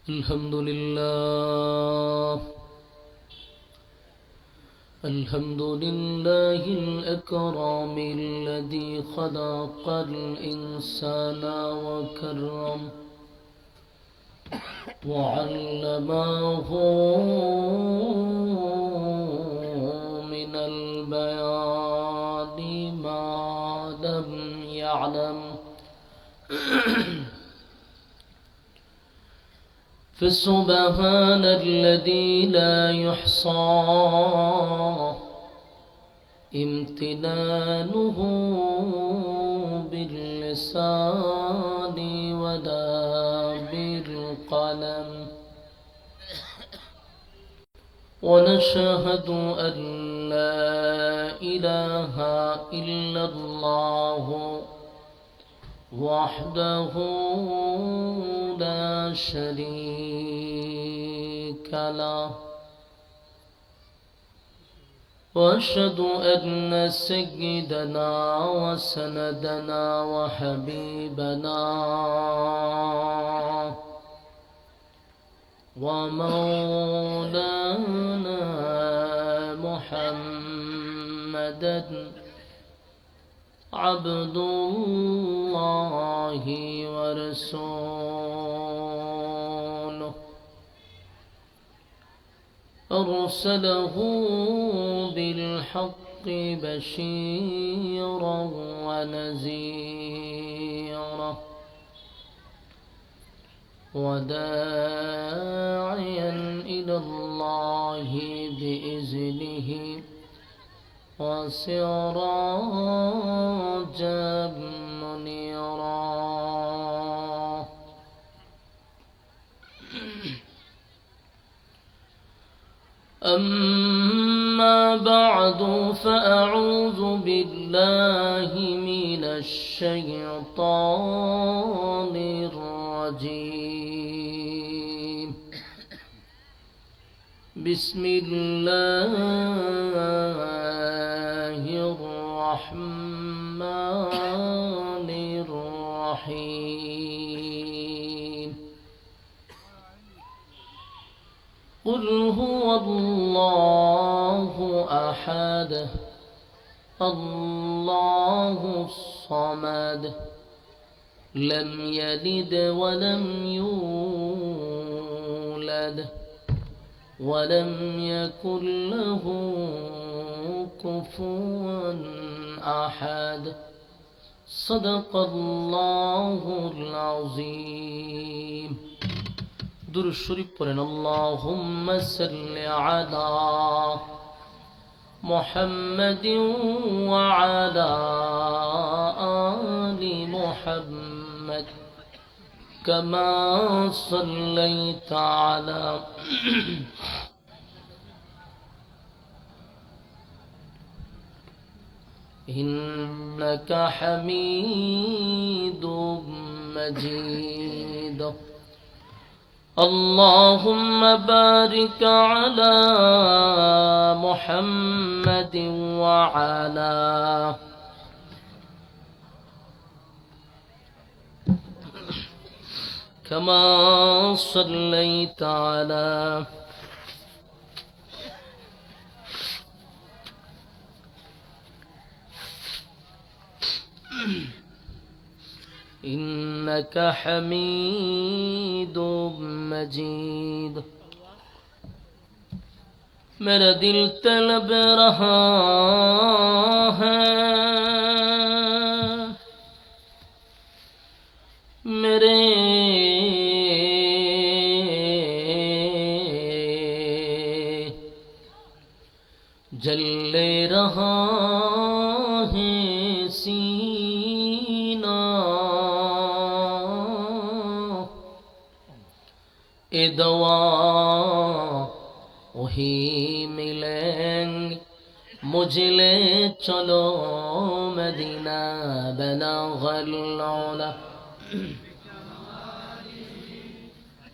الحمد لله الحمد لله الأكرم الذي خلق الإنسان وكرم وعلمه من البيان ما لم يعلم فسبحان الذي لا يحصى امتنانه باللسان ولا بالقلم ونشهد أن لا إله إلا الله وحده لا شريك له وأشهد أن سيدنا وسندنا وحبيبنا ومولانا محمدا عبد الله ورسوله أرسله بالحق بشيرا ونذيرا وداعيا إلى الله بإذنه وسراجا منيرا أما بعد فأعوذ بالله من الشيطان الرجيم بسم الله الرحمن الرحيم قل هو الله أحد الله الصمد لم يلد ولم يولد ولم يكن له كفوا أحد صدق الله العظيم درود شريف পড়েন اللهم صل على محمد وعلى آل محمد كما صليت على إنك حميد مجيد اللهم بارك على محمد وعلى كما صليت على إنك حميد مجيد मेरा दिल तलब रहा है मेरे जले रहा है सीना ए दवा वही मिलेंगे मुझे ले चलो मदीना बना गल्ला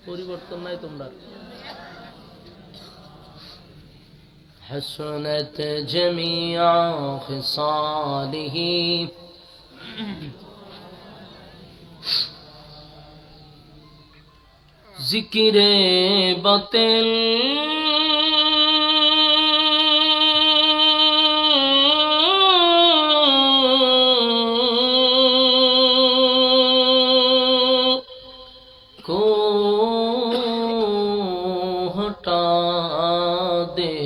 পরিবর্তন নাই তোমরা حسنت جميع خصاله জিকিরে বাতিল को हटा दे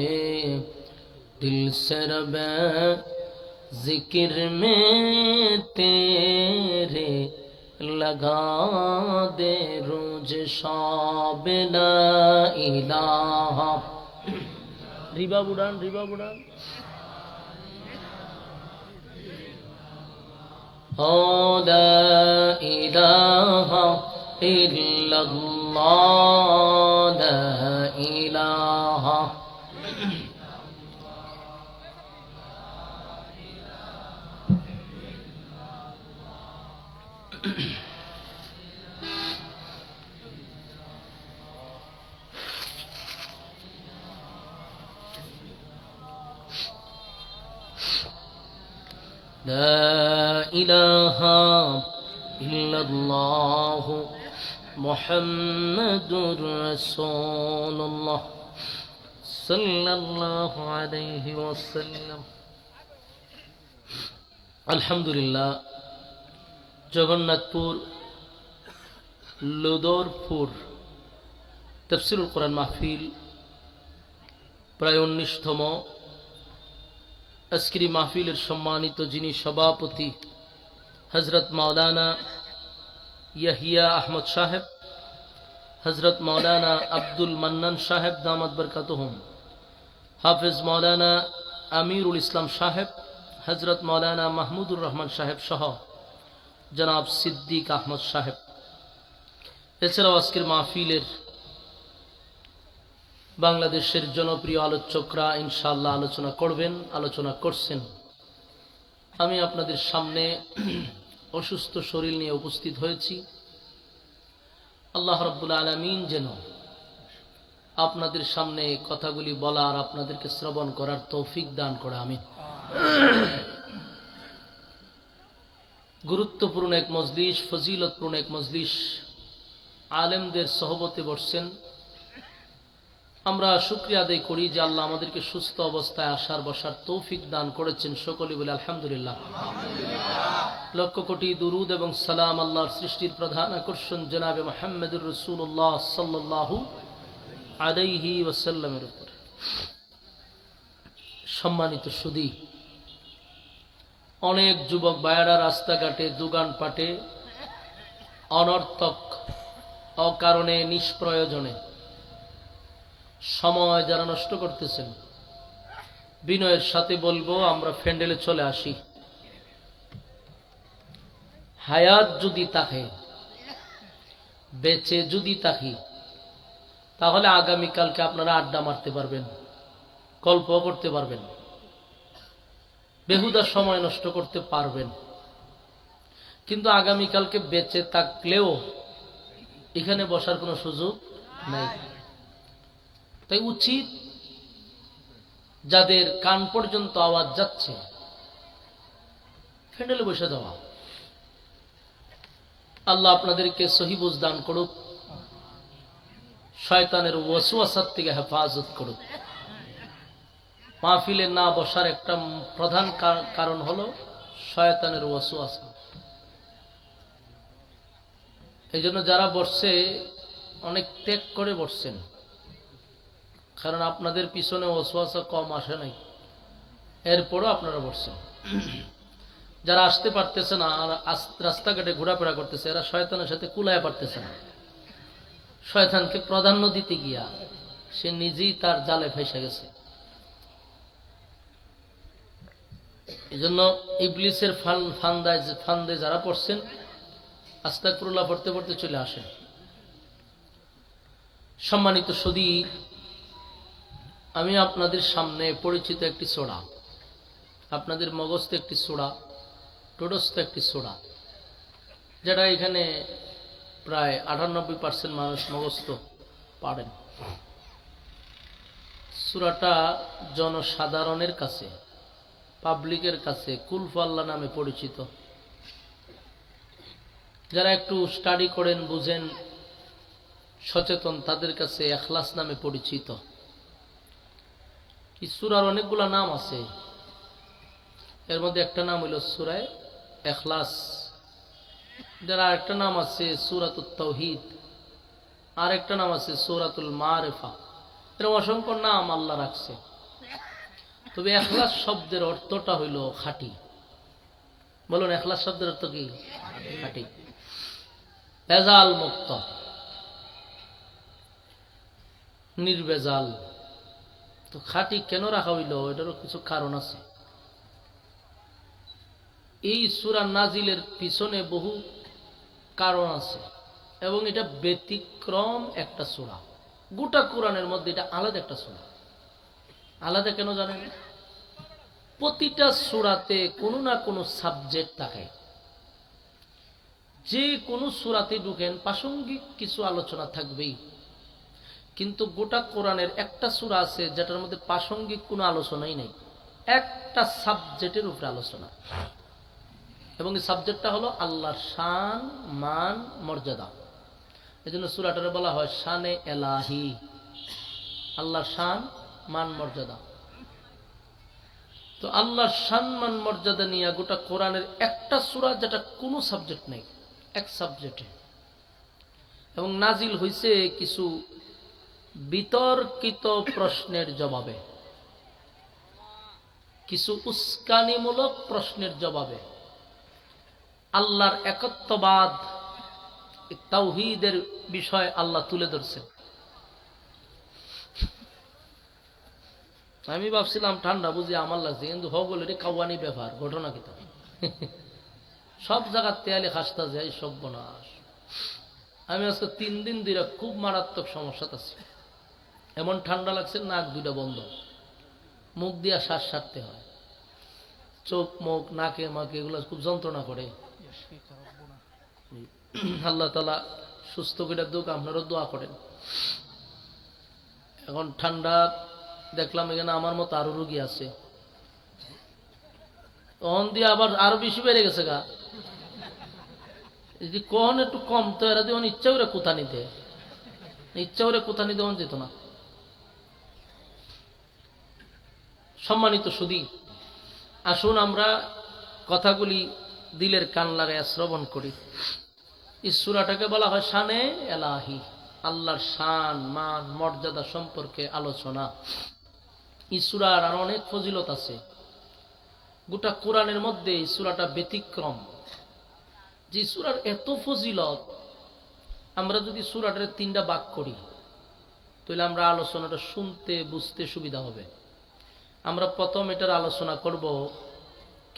दिल से रबे जिक्र में तेरे लगा दे रोज शाब ला इलाहा रिबा बुड़ान ओ ला इलाहा इल्लल्लाह ला इलाहा لا إله إلا الله محمد رسول الله صلى الله عليه وسلم الحمد لله জগন্নাথপুর লোদরপুর তাফসীরুল কোরআন মাহফিল প্রায় 19তম আজকের মাহফিলের সম্মানিত যিনি সভাপতি হযরত মাওলানা ইয়াহিয়া আহমদ সাহেব, হযরত মাওলানা আব্দুল মান্নান সাহেব দামাত বরকাতুহুম, হাফেজ মাওলানা আমিরুল ইসলাম সাহেব, হযরত মাওলানা মাহমুদুর রহমান সাহেব সহ জনাব সিদ্দিক আহমদ সাহেব, এছাড়াও আজকের মাহফিলের বাংলাদেশের জনপ্রিয় আলোচকরা ইনশাআল্লাহ আলোচনা করবেন, আলোচনা করছেন। আমি আপনাদের সামনে অসুস্থ শরীর নিয়ে উপস্থিত হয়েছি। আল্লাহ রাব্বুল আলামিন যেন আপনাদের সামনে কথাগুলি বলার, আপনাদেরকে শ্রবণ করার তৌফিক দান করে। আমিন। গুরুত্বপূর্ণ এক মজলিস, ফজিলতপূর্ণ এক মজলিস, আলেমদের সহবতে বসছেন। আমরা শুকরিয়া আদায় করি যে আল্লাহ আমাদেরকে সুস্থ অবস্থায় আসার বসার তৌফিক দান করেছেন। সকলে বলে আলহামদুলিল্লাহ। লক্ষ কোটি দুরুদ এবং সালাম আল্লাহর সৃষ্টির প্রধান আকর্ষণ জনাবে মুহাম্মদুর রাসূলুল্লাহ সাল্লাল্লাহু আলাইহি ওয়াসাল্লামের উপর। সম্মানিত সুধী, অনেক যুবক ভাইয়েরা রাস্তাঘাটে দোকানপাটে অনর্থক অকারণে নিষ্প্রয়োজনে সময় যারা নষ্ট করতেছেন, বিনয়ের সাথে বলবো আমরা ফ্যান্ডেলে চলে আসি। হায়াত যদি থাকে, বেঁচে যদি থাকি, তাহলে আগামীকালকে আপনারা আড্ডা মারতে পারবেন, গল্প করতে পারবেন, বেহুদা সময় নষ্ট করতে পারবেন। কিন্তু আগামীকালকে বেঁচে থাকলেও এখানে বসার কোনো সুযোগ নাই। তাই উচিত যাদের কান পর্যন্ত আওয়াজ যাচ্ছে ফ্যান্ডেলে বসে যাওয়া। আল্লাহ আপনাদেরকে সহি বুঝ দান করুক, শয়তানের ওয়াসওয়াসার থেকে হেফাজত করুক। মাহফিলে না বসার একটা প্রধান কারণ হলো শয়তানের ওয়াসওয়াসা। এই জন্য যারা বসছে অনেক ত্যাগ করে বসছেন, কারণ আপনাদের পিছনে ওয়াসওয়াসা কম আসে নাই, এরপরও আপনারা বসছেন। যারা আসতে পারতেছে না আর রাস্তাঘাটে ঘোরাফেরা করতেছে, এরা শয়তানের সাথে কুলায় পারতেছে না। শয়তানকে প্রাধান্য দিতে গিয়া সে নিজেই তার জালে ফেসে গেছে। এই জন্য ইবলিসের ফান্দে যারা পড়ছেন, আস্তাগফিরুল্লাহ পড়তে পড়তে চলে আসেন। সম্মানিত সুধী, আমি আপনাদের সামনে পরিচিত একটি সোড়া, আপনাদের মগজতে একটি সোড়া, টোডস্থ একটি সোড়া, যেটা এখানে প্রায় 98% মানুষ মগজত পারেন। সূরাটা জনসাধারণের কাছে, পাবলিকের কাছে কুলফু আল্লাহ নামে পরিচিত। যারা একটু স্টাডি করেন, বুঝেন, সচেতন তাদের কাছে এখলাস নামে পরিচিত। এই সূরার অনেকগুলা নাম আছে, এর মধ্যে একটা নাম হইল সূরায়ে এখলাস, যার আরেকটা নাম আছে সূরাতুত তাওহীদ, আর একটা নাম আছে সূরাতুল মারিফা। এরকম অসংখ্য নাম আল্লাহ রাখছে। তবে এখলাস শব্দের অর্থটা হইল খাঁটি। বলুন, এখলাস শব্দের অর্থ কি? খাঁটি, ভেজাল মুক্ত, নির্ভেজাল। তো খাঁটি কেন রাখা হইল, এটারও কিছু কারণ আছে। এই সূরা নাজিলের পিছনে বহু কারণ আছে এবং এটা ব্যতিক্রম একটা সূরা। গোটা কোরআনের মধ্যে এটা আলাদা একটা সূরা। আলাদা কেন জানেন? প্রতিটা সূরাতে কোনো না কোনো সাবজেক্ট থাকে। যে কোনো সূরাতে ঢুকেন প্রাসঙ্গিক কিছু আলোচনা থাকবেই, কিন্তু গোটা কোরআনের একটা সূরা আছে যেটার মধ্যে প্রাসঙ্গিক কোনো আলোচনাই নেই, একটা সাবজেক্টের উপরে আলোচনা। এবং এই সাবজেক্টটা হলো আল্লাহর শান, মান, মর্যাদা। এই জন্য সূরাটারে বলা হয় শানে এলাহি, আল্লাহর শান, মান, মর্যাদা। তো আল্লাহর শান, মান, মর্যাদা নিয়ে গোটা কোরআনের একটা সূরা যেটা কোনো সাবজেক্ট নেই, এক সাবজেক্টে। এবং নাজিল হইছে কিছু বিতর্কিত প্রশ্নের জবাবে, কিছু উস্কানিমূলক প্রশ্নের জবাবে। আল্লাহর একত্ববাদ, তাওহীদের বিষয় আল্লাহ তুলে ধরছেন। আমি ভাবছিলাম ঠান্ডা বুঝি আমার লাগছে, কিন্তু হগলের কাওয়ানি ব্যাপার, ঘটনা কি তা সব জায়গার তেয়ালে খাস্তা যায়, সর্বনাশ। আমি আজকে 3 দিন ধরে খুব মারাত্মক সমস্যা আছি। এমন ঠান্ডা লাগছে, নাক দুইটা বন্ধ, মুখ দিয়া শ্বাস ছাড়তে হয়, চোখ মুখ নাকে মাকে এগুলো খুব যন্ত্রণা করে। আল্লাহ তাআলা সুস্থ করে দুঃখ, আপনারও দোয়া করেন। এখন ঠান্ডা দেখলাম এখানে আমার মতো আরো রোগী আছে, তখন দিয়ে আবার আরো বেশি বেড়ে গেছে গা। যদি কখন একটু কম তো এরা দিয়ে ইচ্ছা করে কোথা নিতে, ইচ্ছা করে কোথা নিতে যেত না। সম্মানিত সুধী, আসুন আমরা কথাগুলি দিলের কান লাগায় শ্রবণ করি। এই সূরাটাকে বলা হয় শানে এলাহি, আল্লাহর শান, মান, মর্যাদা সম্পর্কে আলোচনা। এই সূরার আর অনেক ফজিলত আছে। গোটা কোরআনের মধ্যে এই সূরাটা ব্যতিক্রম। যে সূরার এত ফজিলত, আমরা যদি সূরাটার 3টা ভাগ করি তাহলে আমরা আলোচনাটা শুনতে বুঝতে সুবিধা হবে। আমরা প্রথম এটার আলোচনা করব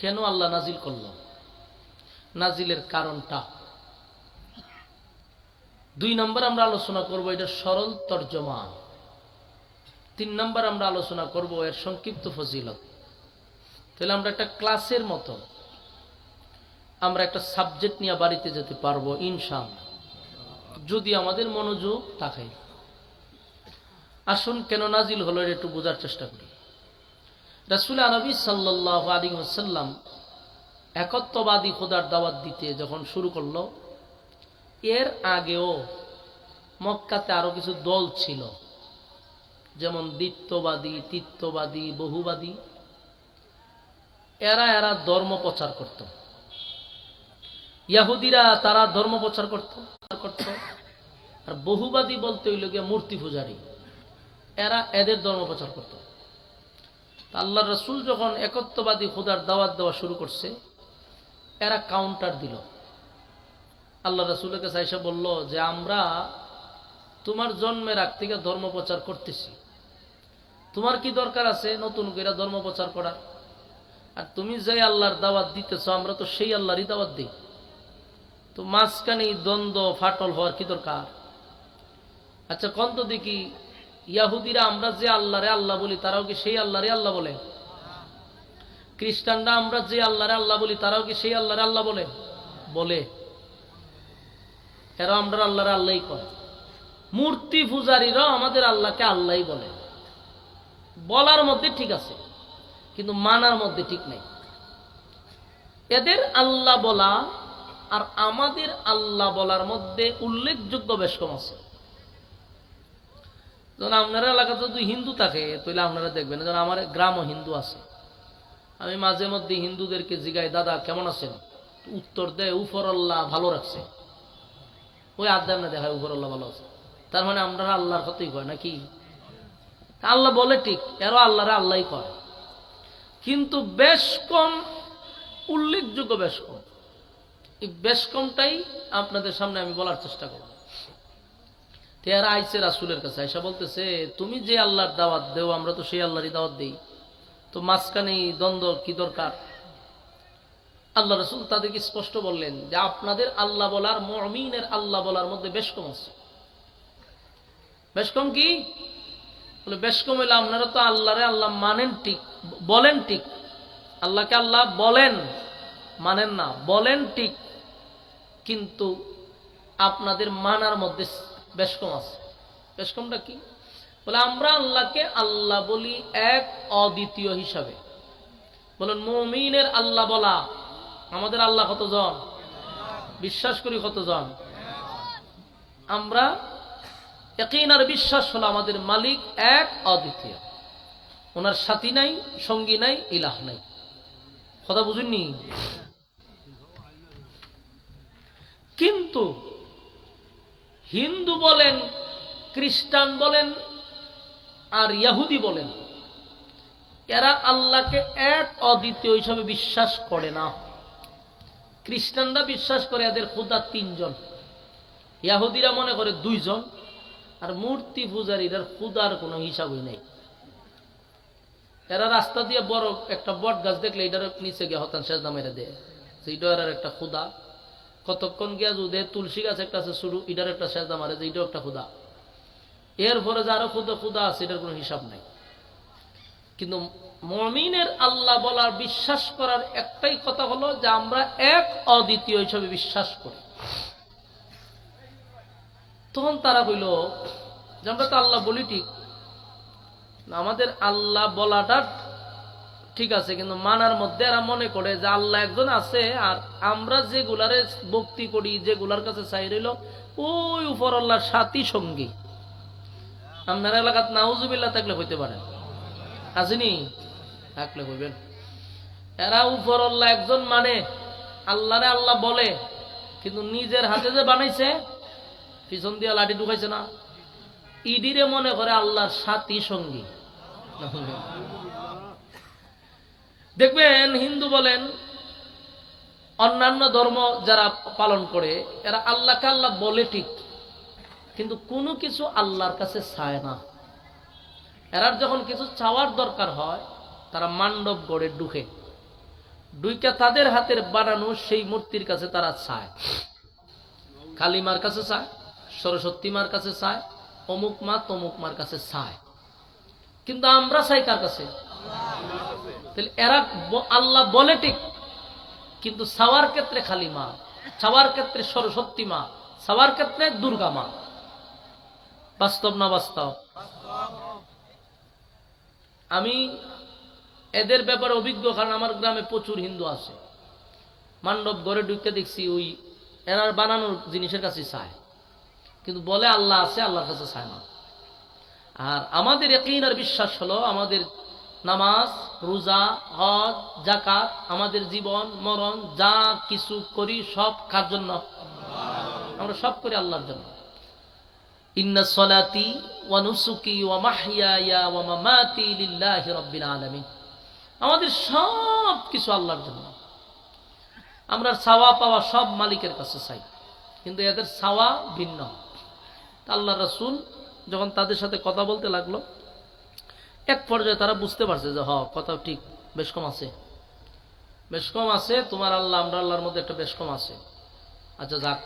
কেন আল্লাহ নাজিল করল, নাজিলের কারণটা। 2 নম্বর আমরা আলোচনা করব এটার সরল তর্জমা। 3 নম্বর আমরা আলোচনা করব এর সংক্ষিপ্ত ফজিলত। তাহলে আমরা একটা ক্লাসের মতো আমরা একটা সাবজেক্ট নিয়ে বাড়িতে যেতে পারবো ইনশাআল্লাহ, যদি আমাদের মনোযোগ থাকে। আসুন কেন নাজিল হলো এটা একটু বোঝার চেষ্টা করি। রাসূল আরবি সাল্লাল্লাহু আলাইহি ওয়াসাল্লাম একত্ববাদী খোদার দাওয়াত দিতে যখন শুরু করলো, এর আগেও মক্কাতে আরো কিছু দল ছিল, যেমন দ্বিত্ববাদী, তিত্ববাদী, বহুবাদী। এরা ধর্ম প্রচার করত। ইহুদিরা তারা ধর্ম প্রচার করত। আর বহুবাদী বলতে হইল গিয়ে মূর্তি পূজারী, এদের ধর্ম প্রচার করত। আল্লাহর রাসূল যখন একত্ববাদী খোদার দাওয়াত দেওয়া শুরু করছে, এরা কাউন্টার দিল। আল্লাহ রাসূলের কাছে এসে বলল যে আমরা তোমার জন্মের আগ থেকে ধর্ম প্রচার করতেছি, তোমার কি দরকার আছে নতুন করে ধর্ম প্রচার করার? আর তুমি যে আল্লাহর দাওয়াত দিতেছ, আমরা তো সেই আল্লাহরই দাওয়াত দিই, তো মাঝখানে দ্বন্দ্ব ফাটল হওয়ার কি দরকার? আচ্ছা কোন তো দেখি, ইহুদিরা আমরা যে আল্লাহরে আল্লাহ বলি তারাও কি সেই আল্লাহরে আল্লাহ বলে? খ্রিস্টানরা আমরা যে আল্লাহরে আল্লাহ বলি তারাও কি সেই আল্লাহরে আল্লাহ বলে? বলে। এরা আমরা আল্লাহরে আল্লাহই করে। মূর্তি পূজারীরাও আমাদের আল্লাহকে আল্লাহই বলে। বলার মধ্যে ঠিক আছে, কিন্তু মানার মধ্যে ঠিক নেই। এদের আল্লাহ বলা আর আমাদের আল্লাহ বলার মধ্যে উল্লেখযোগ্য বেশ কম আছে। যখন আপনারা এলাকাতে যদি হিন্দু থাকে তাহলে আপনারা দেখবেন, যেন আমার গ্রামও হিন্দু আছে, আমি মাঝে মধ্যে হিন্দুদেরকে জিগাই, দাদা কেমন আছেন? উত্তর দেয় উপরআল্লাহ ভালো রাখছে। ওই আদাম না দেখায় উপরআল্লাহ ভালো আছে, তার মানে আমরা আল্লাহর কথাই কয় নাকি? আল্লাহ বলে ঠিক, এরও আল্লাহরে আল্লাহই কয়, কিন্তু বেশ কম, উল্লেখযোগ্য বেশ কম। এই বেশ কমটাই আপনাদের সামনে আমি বলার চেষ্টা করব। এরা আইসে রাসূলের কাছে, আয়সা বলতেছে, তুমি যে আল্লাহর দাওয়াত দেও আমরা তো সেই আল্লাহরই দাওয়াত দেই, তো মাঝখানে দ্বন্দ্ব কি দরকার? আল্লাহ রাসূল তাদেরকে স্পষ্ট বললেন যে আপনাদের আল্লাহ বলার, মুমিনের আল্লাহ বলার মধ্যে বেশ কম আছে। বেশ কম কি? বলে বেশ কম হইলে আপনারা তো আল্লাহরে আল্লাহ মানেন ঠিক, বলেন ঠিক, আল্লাহকে আল্লাহ বলেন, মানেন না, বলেন ঠিক, কিন্তু আপনাদের মানার মধ্যে বেশ কম আছে। বেশ কমটা কি? বলে আমরা আল্লাহকে আল্লাহ বলি এক, অদ্বিতীয় হিসাবে। বলেন মুমিনের আল্লাহ বলা, আমাদের আল্লাহ কতজন? বিশ্বাস করি কতজন? আমরা ইয়াকিন আর বিশ্বাস হলো আমাদের মালিক এক, অদ্বিতীয়, ওনার সাথী নাই, সঙ্গী নাই, ইলাহ নাই। কথা বুঝেননি? কিন্তু হিন্দু বলেন, খ্রিস্টান বলেন আর ইহুদি বলেন, এরা আল্লাহকে এক, অদ্বিতীয় হিসাবে বিশ্বাস করে না। খ্রিস্টানরা বিশ্বাস করে এদের খোদা 3 জন, ইহুদিরা মনে করে 2 জন, আর মূর্তি পূজারীদের খোদার কোনো হিসাবই নেই। এরা রাস্তা দিয়ে বড় একটা বট গাছ দেখলে এটার নিচে গিয়ে হতান সেজদা মেরে দেয়, এইটাও এর একটা খোদা। কতক্ষণ গিয়া যদি তুলসী গাছ একটা আছে শুরু, এটার একটা সেজদা মারে যে এটাও একটা খোদা। এরপরে যারও খোদা আছে, এটার কোনো হিসাব নাই। কিন্তু মুমিনের আল্লাহ বলার, বিশ্বাস করার একটাই কথা হলো যে আমরা এক, অদ্বিতীয় হিসাবে বিশ্বাস করি। তখন তারা কইল যে আমরা তো আল্লাহ বলি ঠিক, আমাদের আল্লাহ বলাটা ঠিক আছে, কিন্তু মানার মধ্যে এরা মনে করে যে আল্লাহ একজন আছে, আর আমরা যেগুলারে ভক্তি করি, যেগুলার কাছে চাই রইল ওই উপর আল্লাহর সাথী সঙ্গী। আপনার এলাকাত নাউজুবিল্লাহ থাকলে হইতে পারেন, আসেনি? থাকলে হইবেন। এরা উপর আল্লাহ একজন মানে, আল্লাহরে আল্লাহ বলে, কিন্তু নিজের হাতে যে বানাইছে, পিছন দিয়ে লাঠি ঢুকাইছে না, ইডিরে মনে করে আল্লাহর সাথী সঙ্গী। দেখবেন হিন্দু বলেন, অন্যান্য ধর্ম যারা পালন করে, এরা আল্লাহকে আল্লাহ বলে ঠিক, কিন্তু কোনো কিছু আল্লাহর কাছে চায় না। এরার যখন কিছু চাওয়ার দরকার হয়, তারা মান্ডব গড়ে ঢুকে তাদের হাতের বানানো সেই মূর্তির কাছে তারা চায়। কালীমার কাছে চায়, সরস্বতী মার কাছে চায়, অমুক মা তমুক মার কাছে চায়, কিন্তু আমরা চাই কার কাছে? তাহলে এরা আল্লাহ বলে ঠিক, কিন্তু চাওয়ার ক্ষেত্রে কালী মা, চাওয়ার ক্ষেত্রে সরস্বতী মা, চাওয়ার ক্ষেত্রে দুর্গা মা। বাস্তব না বাস্তব? আমি এদের ব্যাপারে অভিজ্ঞ, কারণ আমার গ্রামে প্রচুর হিন্দু আছে। মান্ডব ঘরে ঢুকতে দেখছি ওই এনার বানানোর জিনিসের কাছে চায়, কিন্তু বলে আল্লাহ আছে, আল্লাহর কাছে চায় না। আর আমাদের ইয়াকিন আর বিশ্বাস হলো আমাদের নামাজ, রোজা, হজ, যাকাত, আমাদের জীবন মরণ যা কিছু করি সব কার জন্য? আমরা সব করি আল্লাহর জন্য। ইন্না সলাতি ওয়া নুসুকি ওয়া মাহইয়ায়া ওয়া মামাতি লিল্লাহি রাব্বিল আলামিন। আমাদের সব কিছু আল্লাহর জন্য। আমরা চাওয়া পাওয়া সব মালিকের কাছে চাই, কিন্তু এদের চাওয়া ভিন্ন। আল্লাহ রাসূল যখন তাদের সাথে কথা বলতে লাগলো, এক পর্যায়ে তারা বুঝতে পারছে যে কথা ঠিক, বেশ কম আছে, বেশ কম আছে। তোমার আল্লাহ আমরা আল্লাহর মধ্যে একটা বেশ কম আছে। আচ্ছা যাক,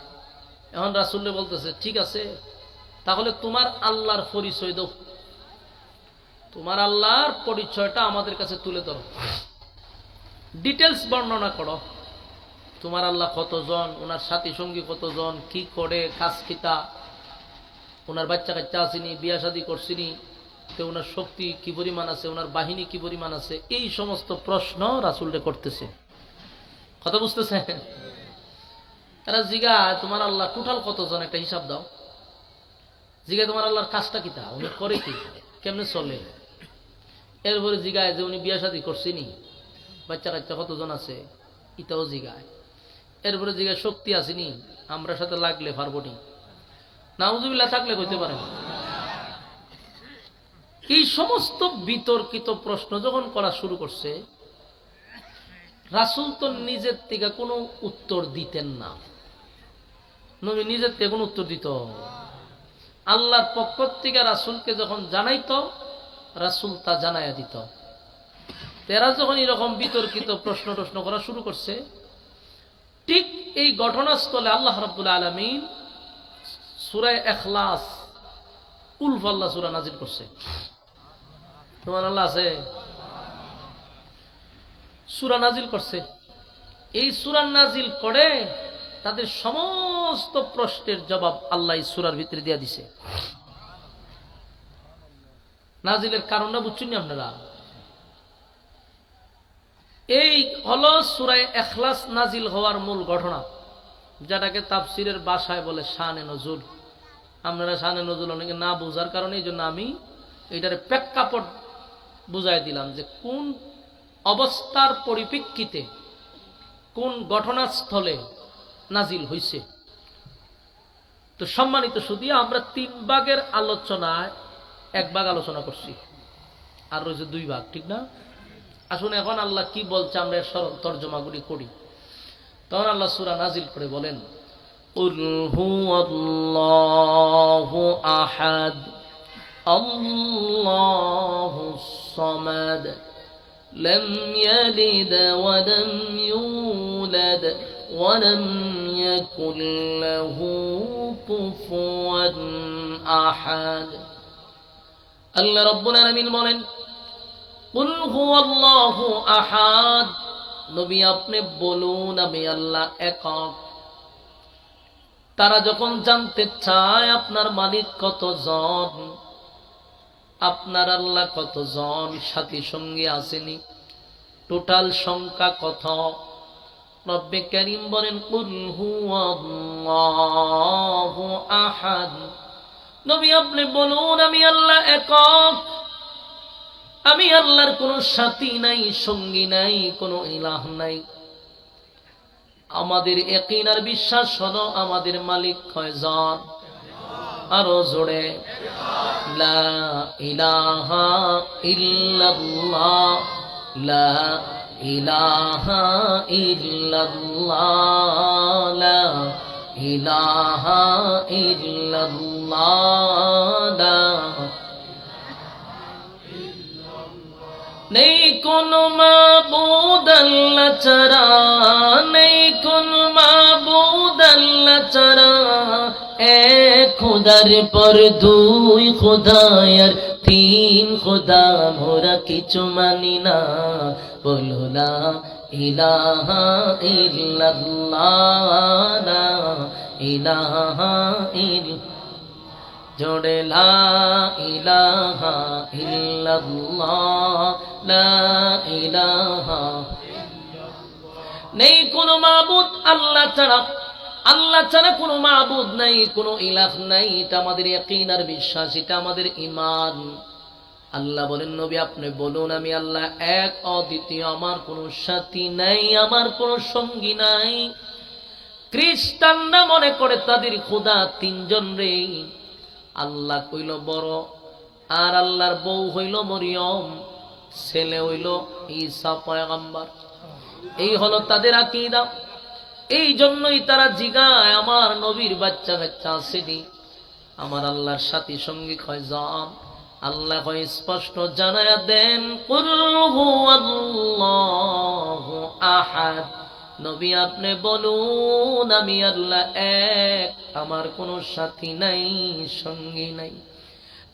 এখন রাসূল বলতেছে ঠিক আছে, তাহলে তোমার আল্লাহর পরিচয় দাও, তোমার আল্লাহর পরিচয়টা আমাদের কাছে তুলে ধরো, ডিটেলস বর্ণনা করো। তোমার আল্লাহ কতজন, ওনার সাথী সঙ্গী কতজন, কি করে, কাজ কিতা, ওনার বাচ্চা কাচ্চা আসেনি, বিয়া শাদী করছিনি, তো ওনার শক্তি কি পরিমাণ আছে, ওনার বাহিনী কি পরিমাণ আছে, এই সমস্ত প্রশ্ন রাসূলরে করতেছে। কথা বুঝতেছে? এরা জিগা তোমার আল্লাহ টোটাল কতজন একটা হিসাব দাও। জিগায় তোমার আল্লাহর কাজটা কি, তা উনি করে কি, কেমনে চলে। এরপরে জিগায় যে উনি বিয়া শাদী করছেনি, বাচ্চা কাচ্চা কতজন আছে, ইটাও জিগায়। এরপরে জিগায় শক্তি আসেনি, আমরা সাথে লাগলে পারবনি, নাউজুবিল্লাহ থাকলে কইতে পারেন। এই সমস্ত বিতর্কিত প্রশ্ন যখন করা শুরু করছে, রাসূল তো নিজের থেকে কোনো উত্তর দিতেন না। নবী নিজের থেকে কোনো উত্তর দিত, আল্লাহর পক্ষ থেকে রাসূলকে যখন জানাইতো রাসূল তা জানাইয়া দিত। তেরা যখন এরকম বিতর্কিত প্রশ্ন করা শুরু করছে, ঠিক এই ঘটনাস্থলে আল্লাহ রাব্বুল আলামিন সূরা ইখলাস কুল ফাল্লাহ সূরা নাজিল করছে। তোমার আল্লাহ আছে, সূরা নাজিল করছে। এই সূরা নাজিল করে তাদের সমস্ত প্রশ্নের জবাব আল্লাহ এই সূরার ভিতরে দিয়া দিছে। নাজিলের কারণটা বুঝছেন না আপনারা? এই হলো সূরা ইখলাস নাজিল হওয়ার মূল ঘটনা, যেটাকে তাফসীরের ভাষায় বলে শানে নজুল। আপনারা শানে নজুল অনেকে না বোঝার কারণে এই জন্য আমি এটার প্রেক্ষাপট বুঝাই দিলাম যে কোন অবস্থার পরিপ্রেক্ষিতে কোন ঘটনাস্থলে নাজিল হইছে। তো সম্মানিত সুধী, আমরা 3 ভাগের আলোচনায় 1 ভাগ আলোচনা করছি, আর রয়েছে 2 ভাগ, ঠিক না? আসুন এখন আল্লাহ কি বলছে আমরা এর সরল তর্জমাগুলি করি। তখন আল্লাহ সূরা নাজিল করে বলেন, কুল হুয়াল্লাহু আহাদ আল্লাহুস সামাদ লাম ইয়ালিদ ওয়া লাম ইউলাদ ওয়া লাম ইয়াকুল লাহু কুফুয়ান আহাদ। আল্লাহ রাব্বুল আলামিন বলেন, কুল হুয়াল্লাহু আহাদ, নবী আপনি বলুন আমি আল্লাহ একক। তারা যখন জানতে চায় আপনার মালিক কতজন, আপনার আল্লাহ কতজন সাথী সঙ্গী আসেনি, টোটাল সংখ্যা কত, রব্বে কারীম বলেন কুল হুয়াল্লাহু আহাদ, নবী আপনি বলুন আমি আল্লাহ একক। আমি আল্লাহর কোনো সাথী নাই, সঙ্গী নাই, কোনো ইলাহ নাই। আমাদের ইয়াকিন আর বিশ্বাস হলো আমাদের মালিক কয়জন? আরো জোরে, লা ইলাহা ইল্লাল্লাহ, লা ইলাহা ইল্লাল্লাহ, লা ইলাহা ইল্লাল্লাহ। নেই কোন মাবুদ আল্লাহ ছাড়া, নেই কোন মাবুদ আল্লাহ ছাড়া, এক খোদার পর 2 খোদায়ার 3 খোদা মোরা কিছু মানি না। বলো লা ইলাহা ইল্লাল্লাহ, লা ইলাহা ইল্লাল্লাহ, জোড়ে লা ইলাহা ইল্লাল্লাহ, লা ইলাহা। নেই কোনো মাবুদ আল্লাহ ছাড়া, আল্লাহ ছাড়া কোনো মাবুদ নাই, কোনো ইলাহ নাই। এটা আমাদের ইয়াকিন আর বিশ্বাস, এটা আমাদের ঈমান। আল্লাহ বলেন নবী আপনি বলুন আমি আল্লাহ এক, অদ্বিতীয়, আমার কোনো সাথী নাই, আমার কোনো সঙ্গী নাই। খ্রিস্টানরা মনে করে তাদের খোদা 3 জন রে। আল্লাহ কইল বড়, আর আল্লাহর বউ হইল মরিয়ম, ছেলে হইল ঈসা পয়গম্বর। এই হলো তাদের আকীদা। এই জন্যই তারা জিগায় আমার নবীর বাচ্চা কাচ্চা আসেনি, আমার আল্লাহর সাথী সঙ্গী কয়জন? আল্লাহ কয় স্পষ্ট জানায়া দেন, কুল হুয়াল্লাহু আহাদ, নবী আপনি বলুন আমি আল্লাহ এক, আমার কোনো সাথী নাই, সঙ্গী নাই।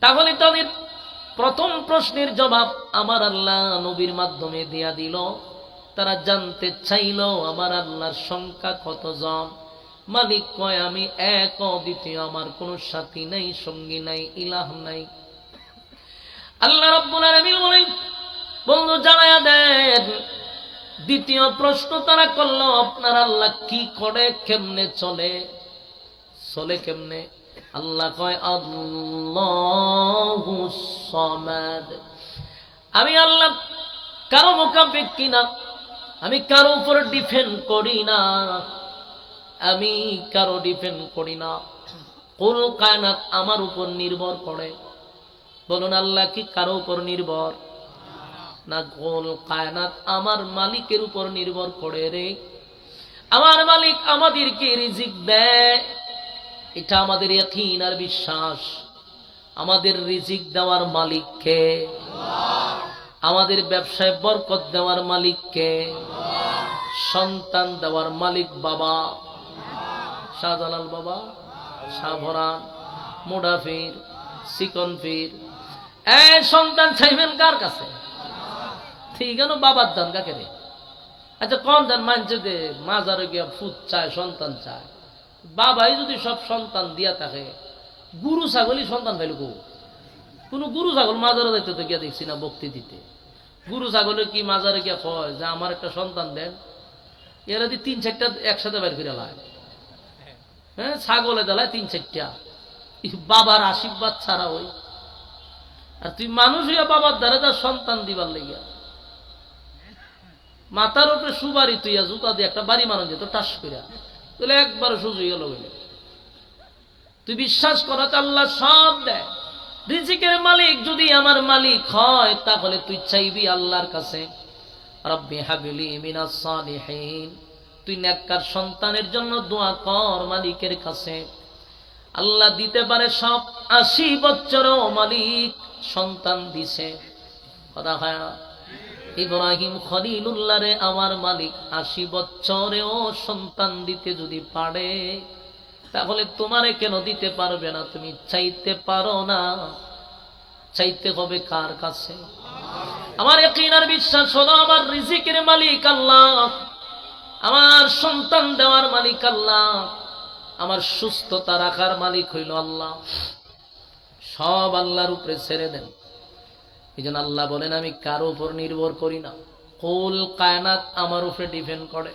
তাহলে তাদের প্রথম প্রশ্নের জবাব আমার আল্লাহ নবীর মাধ্যমে দিয়া দিল। তারা জানতে চাইল আমার আল্লাহর সংখ্যা কতজন। মালিক কয় আমি এক, অদ্বিতীয়, আমার কোনো সাথী নাই, সঙ্গী নাই, ইলাহ নাই। আল্লাহ রাব্বুল আলামিন বলেন, বন্ধু জানায়া দেন। দ্বিতীয় প্রশ্ন তারা করলো আপনার আল্লাহ কি করে, কেমনে চলে, চলে কেমনে? আল্লাহ কয় আল্লাহুস সামাদ। আমি আল্লাহ কারো মোকাবেক্ষী না, আমি কারো উপর ডিপেন্ড করি না, আমি কারো ডিপেন্ড করি না। কুল কায়নাত আমার উপর নির্ভর করে। বলুন আল্লাহ কি কারো উপর নির্ভর না? কুল কায়নাত আমার মালিকের উপর নির্ভর করে রে। আমার মালিক আমাদেরকে রিজিক দেয়, এটা আমাদের ইয়াকিন আর বিশ্বাস। আমাদের রিজিক দেওয়ার মালিক কে? আমাদের ব্যবসায় বরকত দেওয়ার মালিক কে? সন্তান দেওয়ার মালিক বাবা শাহজালাল বাবা, শাহভরান, মুডাফির, সিকনফির। সন্তান চাইবেন কার কাছে? ঠিক কেন বাবার দান কাকে রে? আচ্ছা কোন দান মানছে দে মাজারে গিয়া ফুট চায়, সন্তান চায়। বাবাই যদি সব সন্তান দিয়া থাকে, গুরু ছাগলই সন্তান পাইল গো? কোন গুরু ছাগল মাজারে যাইতে তো গিয়া দেখছি না বক্তি দিতে। গুরু ছাগলে কি মাজারে গিয়া কয় যে আমার একটা সন্তান দেন? এরা দি ৩-৪টা একসাথে বের করে লায়। হ্যাঁ, ছাগলে দেলায় ৩-৪টা। বাবার আশীর্বাদ ছাড়া ওই। আর তুই মানুষ হইয়া বাবার দ্বারা তার সন্তান দিবার লেগিয়া মাথার উপরে সুবারি তুইয়া জুতা দিয়ে একটা বাড়ি মানো যেত টাস করিয়া, তাহলে একবার সুযোগ গেল। তুই বিশ্বাস করা আল্লাহ সব দেয়। রিজিকের মালিক যদি আমার মালিক হয়, তাহলে তুই চাইবি আল্লাহর কাছে রব্বি হাবলি মিনাস সালিহিন। তুই নেককার সন্তানের জন্য দোয়া কর মালিকের কাছে। আল্লাহ দিতে পারে সব। ৮০ বছরও মালিক সন্তান দিছে। কথা হয় না? ইব্রাহিম খলিলুল্লাহ রে আমার মালিক ৮০ বছরেও সন্তান দিতে যদি পারে, তাহলে তোমারে কেন দিতে পারবে না? তুমি চাইতে পারো না। চাইতে হবে কার কাছে? আমার ইয়াকিন আর বিশ্বাস হলো আমার রিজিকের মালিক আল্লাহ, আমার সন্তান দেওয়ার মালিক আল্লাহ, আমার সুস্থতা রাখার মালিক হইল আল্লাহ। সব আল্লাহর উপরে ছেড়ে দেন। এই জন্য আল্লাহ বলেন আমি কারো উপর নির্ভর করি না। কুল কায়নাত আমার উপরে ডিপেন্ড করে।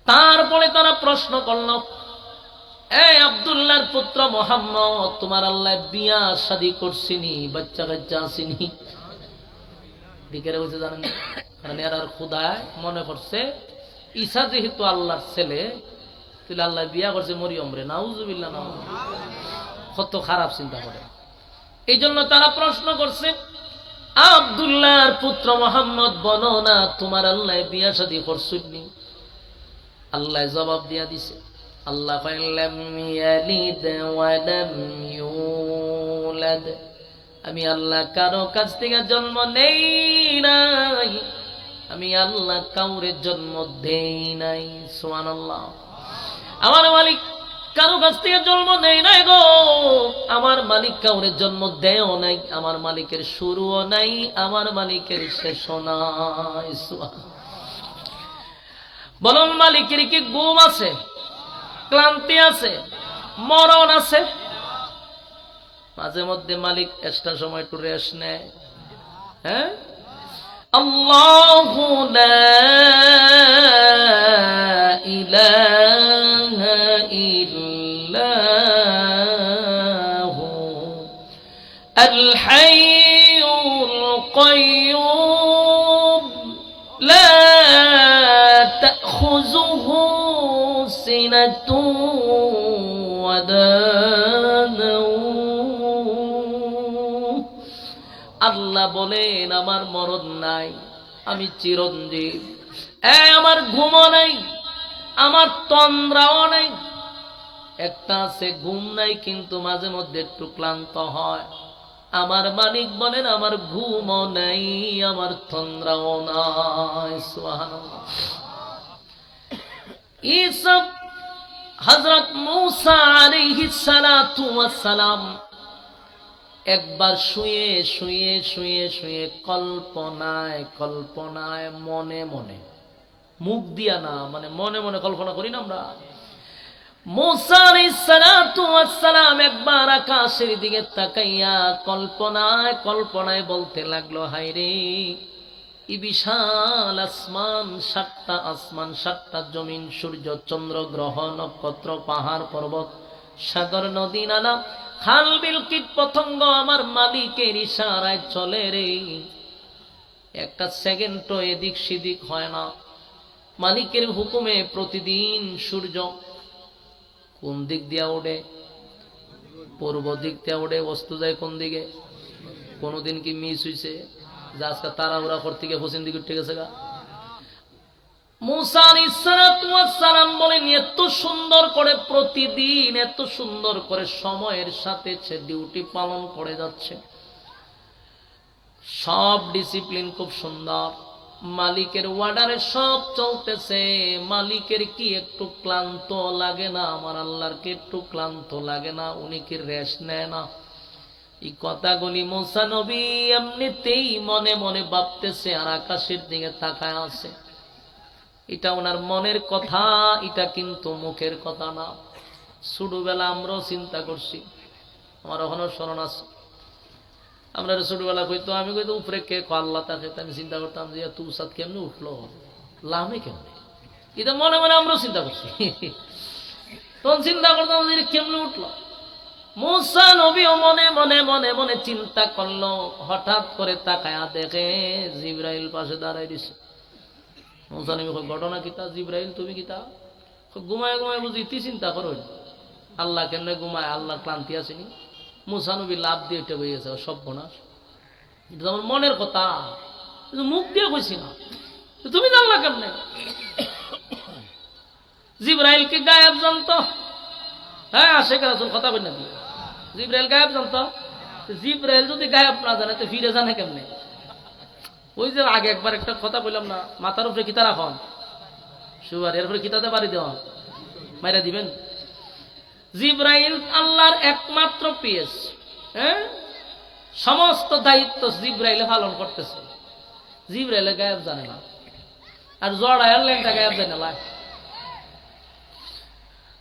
তারপরে তারা প্রশ্ন করল, এই আব্দুল্লাহর পুত্র মোহাম্মদ, তোমার আল্লাহ বিয়া শাদী করছিনি? বাচ্চা কাচ্চা আসেনি? দিকের বলছে জানেন, কারণ এর আর খুদায় মনে করছে ঈসা যেহেতু আল্লাহর ছেলে, তাহলে আল্লাহ বিয়া করছে মরিয়ম রে। নাউজুবিল্লাহ, না কত খারাপ চিন্তা করে। এই জন্য তারা প্রশ্ন করছে, আব্দুল্লাহর পুত্র মোহাম্মদ, বলো না তোমার আল্লাহ বিয়া শাদী করছুনি? আল্লাহ জবাব দিয়া দিছে। আল্লাহ আমি আল্লাহ কারো কাছ থেকে জন্ম নেই নাই, আমি আল্লাহ কাউরে জন্ম দেই নাই। সুবহানাল্লাহ। আমার মালিক কারো কাছ থেকে জন্ম নেই নাই গো। আমার মালিক কাউরে জন্ম দেও নাই। আমার মালিকের শুরুও নাই, আমার মালিকের শেষও নাই। বলুন মালিকের কি ঘুম আছে? ক্লান্তি আছে? মরণ আছে? মাঝে মধ্যে মালিক এক্সট্রা সময় একটু রেস্ট নেয়। হ্যাঁ, আল্লাহু লা ইলাহা ইল্লাহু আল হাইয়ুল কাইয়্যুম লা তাখুযুহু সিনাতুন ওয়ালা নাওম। আল্লাহ বলেন আমার মরণ নাই, আমি চিরঞ্জীব। আমার ঘুমও নাই, আমার তন্দ্রাও নাই। একটা আছে ঘুম নাই কিন্তু মাঝে মধ্যে একটু ক্লান্ত হয়। আমার মালিক বলেন আমার ঘুমও নাই, আমার তন্দ্রাও নাই। সুবহানাল্লাহ। ঈসা হযরত মূসা আলাইহিস সালাতু ওয়াস সালাম একবার শুয়ে শুয়ে শুয়ে শুয়ে কল্পনায় কল্পনায় মনে মনে, মুখ দিয়া না, মানে মনে মনে কল্পনা করি না আমরা। মূসা আলাইহিস সালাতু ওয়াস সালাম একবার আকাশের দিকে তাকাইয়া কল্পনায় কল্পনায় বলতে লাগলো, হায় রে, এই বিশাল আসমান, 7টা আসমান, 7টা জমিন, সূর্য, চন্দ্র, গ্রহ, নক্ষত্র, পাহাড়, পর্বত, সাগর নদী নালা খাল বিল কীট পতঙ্গ আমার মালিকের ইশারায় চলে রে, একটা সেকেন্ডও এদিক সেদিক হয় না। মালিকের হুকুমে প্রতিদিন সূর্য কোন দিক দিয়া ওঠে? পূর্ব দিক দিয়া ওঠে, অস্ত যায় কোন দিকে? কোনদিন কি মিস হইছে যে আজকে তাড়াহুড়া করতে গিয়ে পশ্চিম দিকে উঠে গেছে গা? মুসা আলাইহিস সালাতু ওয়াস সালাম বলেন, এত সুন্দর করে প্রতিদিন এত সুন্দর করে সময়ের সাথে সে ডিউটি পালন করে যাচ্ছে, সব ডিসিপ্লিন খুব সুন্দর, মালিকের অর্ডারে সব চলতেছে। মালিকের কি একটু ক্লান্ত লাগে না? আমার আল্লাহর কি একটু ক্লান্ত লাগে না? উনি কি রেস্ট নেয় না? এই কথাগুলি মুসা নবী এমনিতেই মনে মনে ভাবতেছে আর আকাশের দিকে তাকায় আছে। এটা ওনার মনের কথা, এটা কিন্তু মুখের কথা না। ছোটবেলা আমরাও চিন্তা করছি, আমার এখনো স্মরণ আছে। আমরা ছোটবেলা কইতো, আমি কইতো উপরে কে আল্লাহ তাকে, আমি চিন্তা করতাম যে তু সাত কেমনি উঠলো, লামে কেমনি, এটা মনে মনে আমরাও চিন্তা করছি। তখন চিন্তা করতাম যে কেমনি উঠলো। মুসা নবীও মনে মনে মনে মনে চিন্তা করলো, হঠাৎ করে তাকায়া দেখে জিবরাইল পাশে দাঁড়াই দিছে। মুসা নবী কই, ঘটনা কিতা? জিবরাইল তুমি কিতা? ঘুমায় ঘুমায় বুঝি ইতি চিন্তা করো, আল্লাহ কেন ঘুমায়, আল্লাহ ক্লান্তি আসেনি? মুসা নবী লাভ দিয়ে এটা হয়ে গেছে, সব বোনাস। এটা আমার মনের কথা, মুখ দিয়ে কইছি না, তুমি জানলা কেমনে? জিবরাইলকে গায়েব জানতো? হ্যাঁ, আশেখ রাসূল কথা বল না, জিবরাইল গায়েব জানতো? জিবরাইল যদি গায়েব না জানে তো ফিরে জানে কেমনে? ওই যে আগে একবার একটা কথা বললাম না, মাথার উপরে কিতা রাখন সুবার, এরপরে কিতাতে বাড়ি দেওয়া মাইরা দিবেন। জিবরাইল আল্লাহর একমাত্র পিএস, হ্যাঁ, সমস্ত দায়িত্ব জিবরাইল পালন করতেছে। জিবরাইল গায়েব জানে না, আর জড়ায় লেনটা গায়েব জানে না।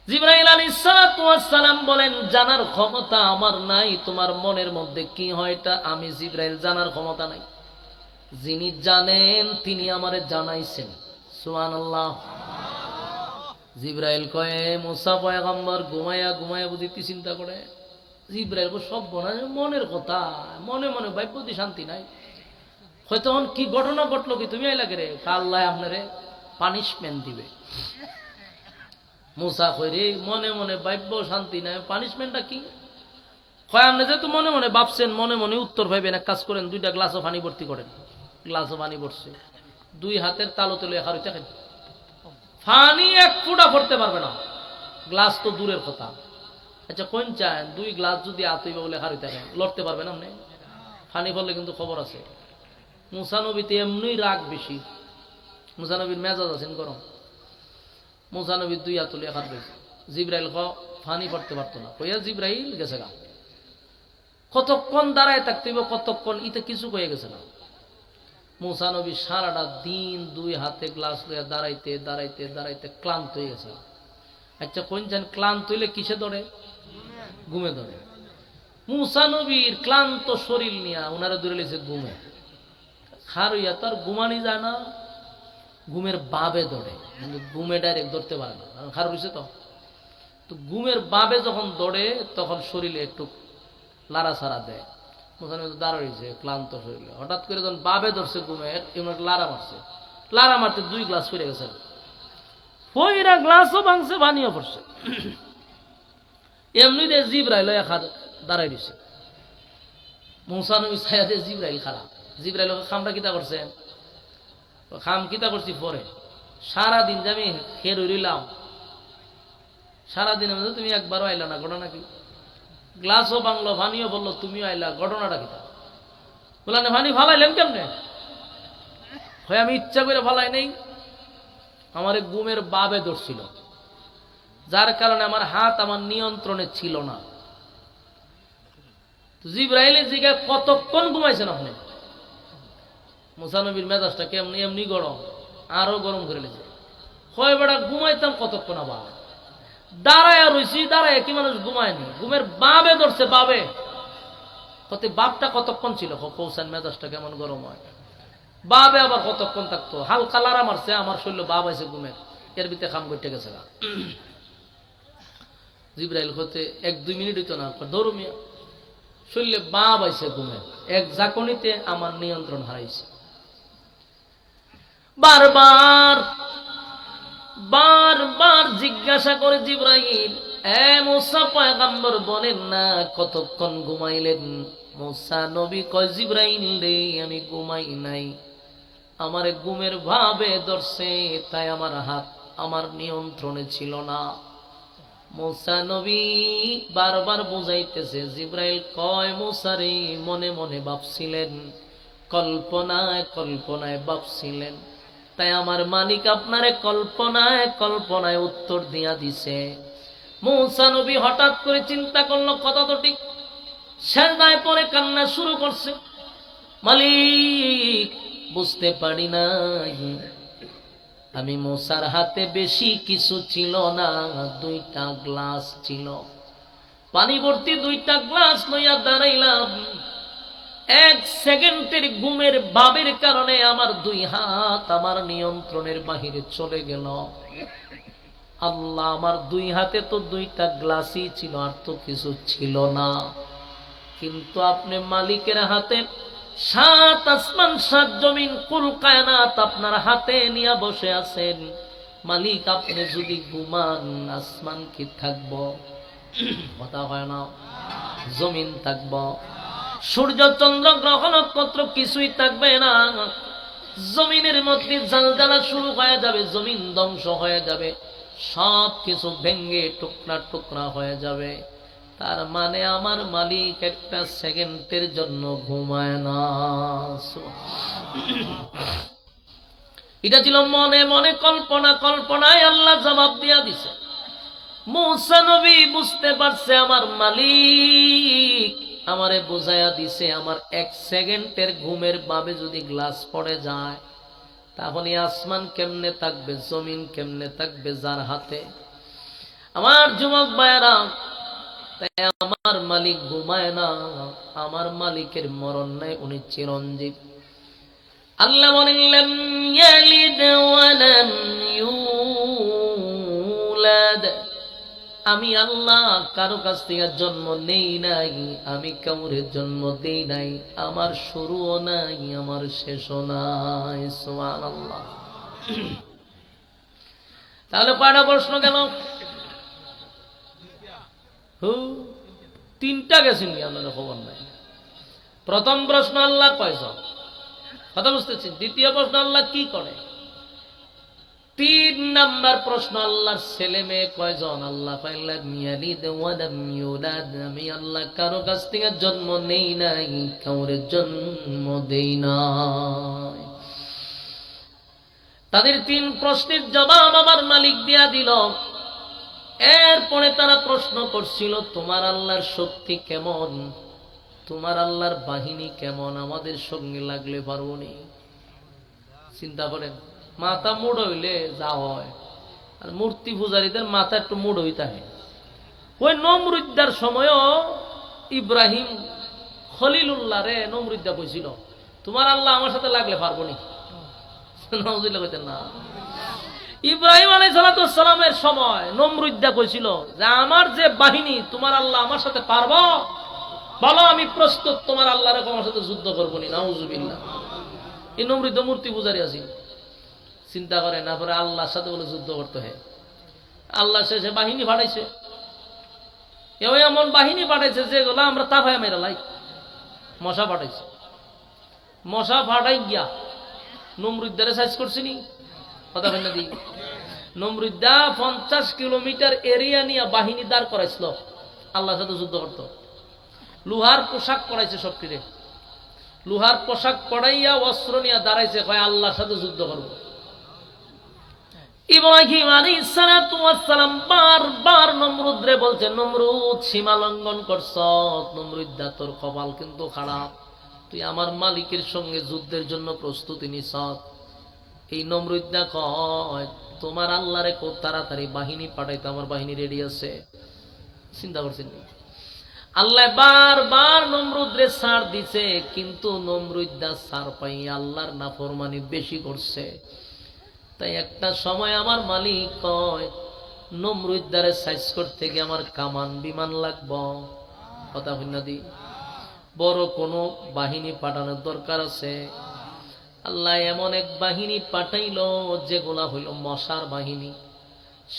জিবরাইল আলাইহিস সালাতু ওয়াস সালাম বলেন, জানার ক্ষমতা আমার নাই, তোমার মনের মধ্যে কি হয় এটা আমি জিবরাইল জানার ক্ষমতা নাই। যিনি জানেন তিনি আমারে জানাইছেন। সুবহানাল্লাহ। জিবরাইল কয়ে, মুসা পয়গম্বর ঘুমায়া ঘুমায়া বুঝিতে চিন্তা করে। জিবরাইল সব বনায় মনের কথা, মনে মনে ভাইপতি শান্তি নাই। হয়তো কি ঘটনা ঘটলো, কি তুমি আইলা রে? আল্লাহ আপনারে পানিশমেন্ট দিবে। মুসা কইরে মনে মনে ভাইব্য শান্তি নাই, পানিশমেন্টটা কি? কয়, আপনি যেহেতু মনে মনে ভাবছেন, মনে মনে উত্তর ভাইবেন, এক কাজ করেন, 2টা গ্লাসও পানি ভর্তি করেন। গ্লাসও পানি ভরছে, 2 হাতের তালো তেলে হারুই থাকেন, পানি 1 ফোঁটা ভরতে পারবে না, গ্লাস তো দূরের কথা। আচ্ছা কোন চান 2 গ্লাস যদি আতইবা বলে হারুই থাকেন, লড়তে পারবেন আপনি? পানি ভরলে কিন্তু খবর আছে। মুসা নবীতে এমনি রাগ বেশি, মুসা নবীর মেজাজ আছেন গরম। মুসা নবীর 2 হাত তুলে হারবে। জিবরাইল পানি ভরতে পারতো না, কইয়া জিবরাইল গেছে গা। কতক্ষণ দাঁড়ায় থাকতে হইব, কতক্ষণ, ইতে কিছু কয়ে গেছে না। মুসা নবী সারাটা দিন 2 হাতে গ্লাস লইয়া দাঁড়াইতে দাঁড়াইতে দাঁড়াইতে ক্লান্ত হয়ে গেছে। আচ্ছা কোন জান ক্লান্ত হইলে কিসে ধরে? ঘুমে ধরে। মুসা নবীর ক্লান্ত শরীর নিয়া ওনারা ধরে লেছে ঘুমে। খারইয়া তার ঘুমানি যায় না, ঘুমের বাবে ধরে, কিন্তু ঘুমে ডাইরেক্ট ধরতে পারে না, খার হইছে তো ঘুমের বাবে যখন ধরে তখন শরীরে একটু লাড়াছাড়া দেয়। দাঁড়িয়েছে ক্লান্ত শরীরে, হঠাৎ করে যখন বাবে ধরছে ঘুমের, এমন লাড়া মারছে, লাড়া মারতে 2 গ্লাস পড়ে গেছে, পইরা গ্লাসও ভাঙছে, পানিও পড়ছে। এমনি দিয়ে জিবরাইল দাঁড়াই দিছে। মুসা নবী ছায়া দিয়ে জিবরাইল খারাপ। জিবরাইল খামটা কিতা করছে? খাম কিতা করছি পরে, সারাদিন যে আমি খের উড়িলাম, সারাদিনের মধ্যে তুমি একবারও আইলা না, ঘটনা কি? গ্লাসও ভাঙলো, পানিও বললো, তুমিও আইলা, ঘটনাটা কিতা? বললাম পানি ফালাইলেন কেমনে? হয় আমি ইচ্ছা করে ফালাই নেই, আমার ঘুমের বাবে ধরছিল, যার কারণে আমার হাত আমার নিয়ন্ত্রণে ছিল না। জিবরাইলের জিগায় কতক্ষণ ঘুমাইছেন আপনি? মুসা নবীর মেজাজটা কেমনি এমনি গরম, আরো গরম করে লেছে। হয় বেড়া ঘুমাইতাম কতক্ষণ, আবার দাঁড়ায় রইছি, দাঁড়ায় কি মানুষ ঘুমায়নি? ঘুমের বাবে ধরছে, বাবে। কত বাপটা কতক্ষণ ছিল? কৌসান মেজাজটা কেমন গরম হয়, বাবে আবার কতক্ষণ থাকতো? হালকা লারা মারছে, আমার শরীর বাপ আছে ঘুমের, এর ভিতরে খাম করতে গেছে। জিব্রাইল হতে 1-2 মিনিট হইতো না, ধরো মিয়া শরীরে বাপ আইছে ঘুমে, এক জাকনিতে আমার নিয়ন্ত্রণ হারাইছে। বারবার বারবার জিজ্ঞাসা করে জিব্রাইল, এ মুসা পয়গম্বর বলেন না কতক্ষণ ঘুমাইলেন? মুসা নবী কয়, জিব্রাইল রে আমি ঘুমাই নাই, আমার ঘুমের ভাবে ধরছে, তাই আমার হাত আমার নিয়ন্ত্রণে ছিল না। মুসা নবী বারবার বুঝাইতেছে। জিব্রাইল কয়, মুসা রে মনে মনে ভাবছিলেন, কল্পনায় কল্পনায় ভাবছিলেন, তাই আমার মালিক আপনারে কল্পনায় কল্পনায় উত্তর দিয়া দিছে। মুসা নবী হঠাৎ করে চিন্তা করলো কথা তো ঠিক, সেজদায় পড়ে কান্না শুরু করছে। মালিক বুঝতে পারি নাই, আমি মুসার হাতে বেশি কিছু ছিল না, 2টা গ্লাস ছিল, পানি ভর্তি 2টা গ্লাস লইয়া দাঁড়াইলাম। 1 সেকেন্ডের ঘুমের ভাবের কারণে আমার 2 হাত আমার নিয়ন্ত্রণের বাহিরে চলে গেল। আল্লাহ, আমার 2 হাতে তো 2টা গ্লাসই ছিল, আর তো কিছু ছিল না। কিন্তু আপনি মালিকের হাতে 7 আসমান 7 জমিন কুল কায়নাত আপনার হাতে নিয়ে বসে আছেন। মালিক আপনি যদি ঘুমান, আসমান কি থাকবো? কথা হয় না। জমিন থাকবো, সূর্য চন্দ্র গ্রহ নক্ষত্র কিছুই থাকবে না। জমিনের মধ্যে জালজালা শুরু হয়ে যাবে, জমিন ধ্বংস হয়ে যাবে, সব কিছু ভেঙ্গে টুকরা টুকরা হয়ে যাবে। তার মানে আমার মালিক 1 সেকেন্ডের জন্য ঘুমায় না। এটা ছিল মনে মনে কল্পনা, কল্পনায় আল্লাহ জবাব দিয়া দিছে। মুসা নবী বুঝতে পারছে আমার মালিক আমারে বুঝাইয়া দিছে, আমার 1 সেকেন্ডের ঘুমের ভাবে যদি গ্লাস পড়ে যায়, তাহলে আসমান কেমনে থাকবে, জমিন কেমনে থাকবে যার হাতে। আমার যুবক ভাইয়েরা, তাই আমার মালিক ঘুমায় না, আমার মালিকের মরণ নাই, উনি চিরঞ্জীব। আল্লাহ বলেন, লাম ইয়ালিদ ওয়া লাম ইউলাদ, আমি আল্লাহ কারো কাছ থেকে জন্ম নেই নাই, আমি কাউরে জন্ম দেই নাই, আমার শুরুও নাই, আমার শেষও নাই। সুবহানাল্লাহ। তাহলে কয়টা প্রশ্ন গেল? 3টা গেছেন কি আপনাদের খবর নাই। প্রথম প্রশ্ন, আল্লাহ কয়জন? কথা বুঝতেছি। দ্বিতীয় প্রশ্ন, আল্লাহ কি করে? 3 নাম্বার প্রশ্ন, আল্লাহর ছেলে মেয়ে কয়জন? আল্লাহ আমি আল্লাহ কারো কাছ থেকে জন্ম নেই নাই, কাউরে জন্ম দেই নাই। তাদের 3 প্রশ্নের জবাব আমার মালিক দিয়া দিল। এরপরে তারা প্রশ্ন করছিল, তোমার আল্লাহর শক্তি কেমন, তোমার আল্লাহর বাহিনী কেমন, আমাদের সঙ্গে লাগলে পারবো নি? চিন্তা করেন, মাথা মুড হইলে যা হয়, আর মূর্তি পূজারীদের মাথা একটু মুড হইতে হয়। ওই নমরুদ্দার সময়ও ইব্রাহিম খলিলুল্লাহ রে নমরুদ্দা কইছিল, তোমার আল্লাহ আমার সাথে লাগলে পারবো নি? কইতেন না। ইব্রাহিম আলাইহিস সালামের সময় নমরুদ্দা কইছিল যে আমার যে বাহিনী, তোমার আল্লাহ আমার সাথে পারবো? বলো আমি প্রস্তুত, তোমার আল্লাহর আমার সাথে যুদ্ধ করবো নি। নাউজুবিল্লাহ। এই নমরুদ্দা মূর্তি পূজারী আছে, চিন্তা করে না, পরে আল্লাহর সাথে বলে যুদ্ধ করতে হয়। আল্লাহ শেষে বাহিনী পাঠাইছে, এমন বাহিনী পাঠাইছে যেগুলো আমরা তাফায় মেরা লাই। মশা পাঠাইছে, মশা ফাটাই গিয়া নমরুদ্দারে সাইজ করছিনি। কথা বল না দি, নমরুদ্দা 50 কিলোমিটার এরিয়া নিয়ে বাহিনী দাঁড় করাইছিল, আল্লাহর সাথে যুদ্ধ করত। লোহার পোশাক পরাইছে সবটিরে, লোহার পোশাক পরাইয়া অস্ত্র নিয়ে দাঁড়াইছে, কয় আল্লাহর সাথে যুদ্ধ করব। ইব্রাহিম আলাইহিস সালাম বারবার নমরুদরে বলছে, নমরুদ সীমা লঙ্ঘন করছ, নমরুদ্দা তোর কপাল কিন্তু খারাপ, তুই আমার মালিকের সঙ্গে যুদ্ধের জন্য প্রস্তুতি নিছ। এই নমরুদ্দা কয়, তোমার আল্লাহরে খুব তাড়াতাড়ি বাহিনী পাঠাইতে, আমার বাহিনী রেডি আছে। চিন্তা করছেন, আল্লাহ বারবার নমরুদরে ছাড় দিছে, কিন্তু নমরুদ্দা ছাড় পাই আল্লাহর নাফরমানি বেশি করছে। তাই একটা সময় আমার মালিক কয়, নমরুদ্দারে সাইজ করতে গিয়ে আমার কামান বিমান লাগব, কথা হইনা দি, বড় কোনো বাহিনী পাঠানোর দরকার আছে। আল্লাহ এমন এক বাহিনী পাঠাইল যেগুলা হইল মশার বাহিনী।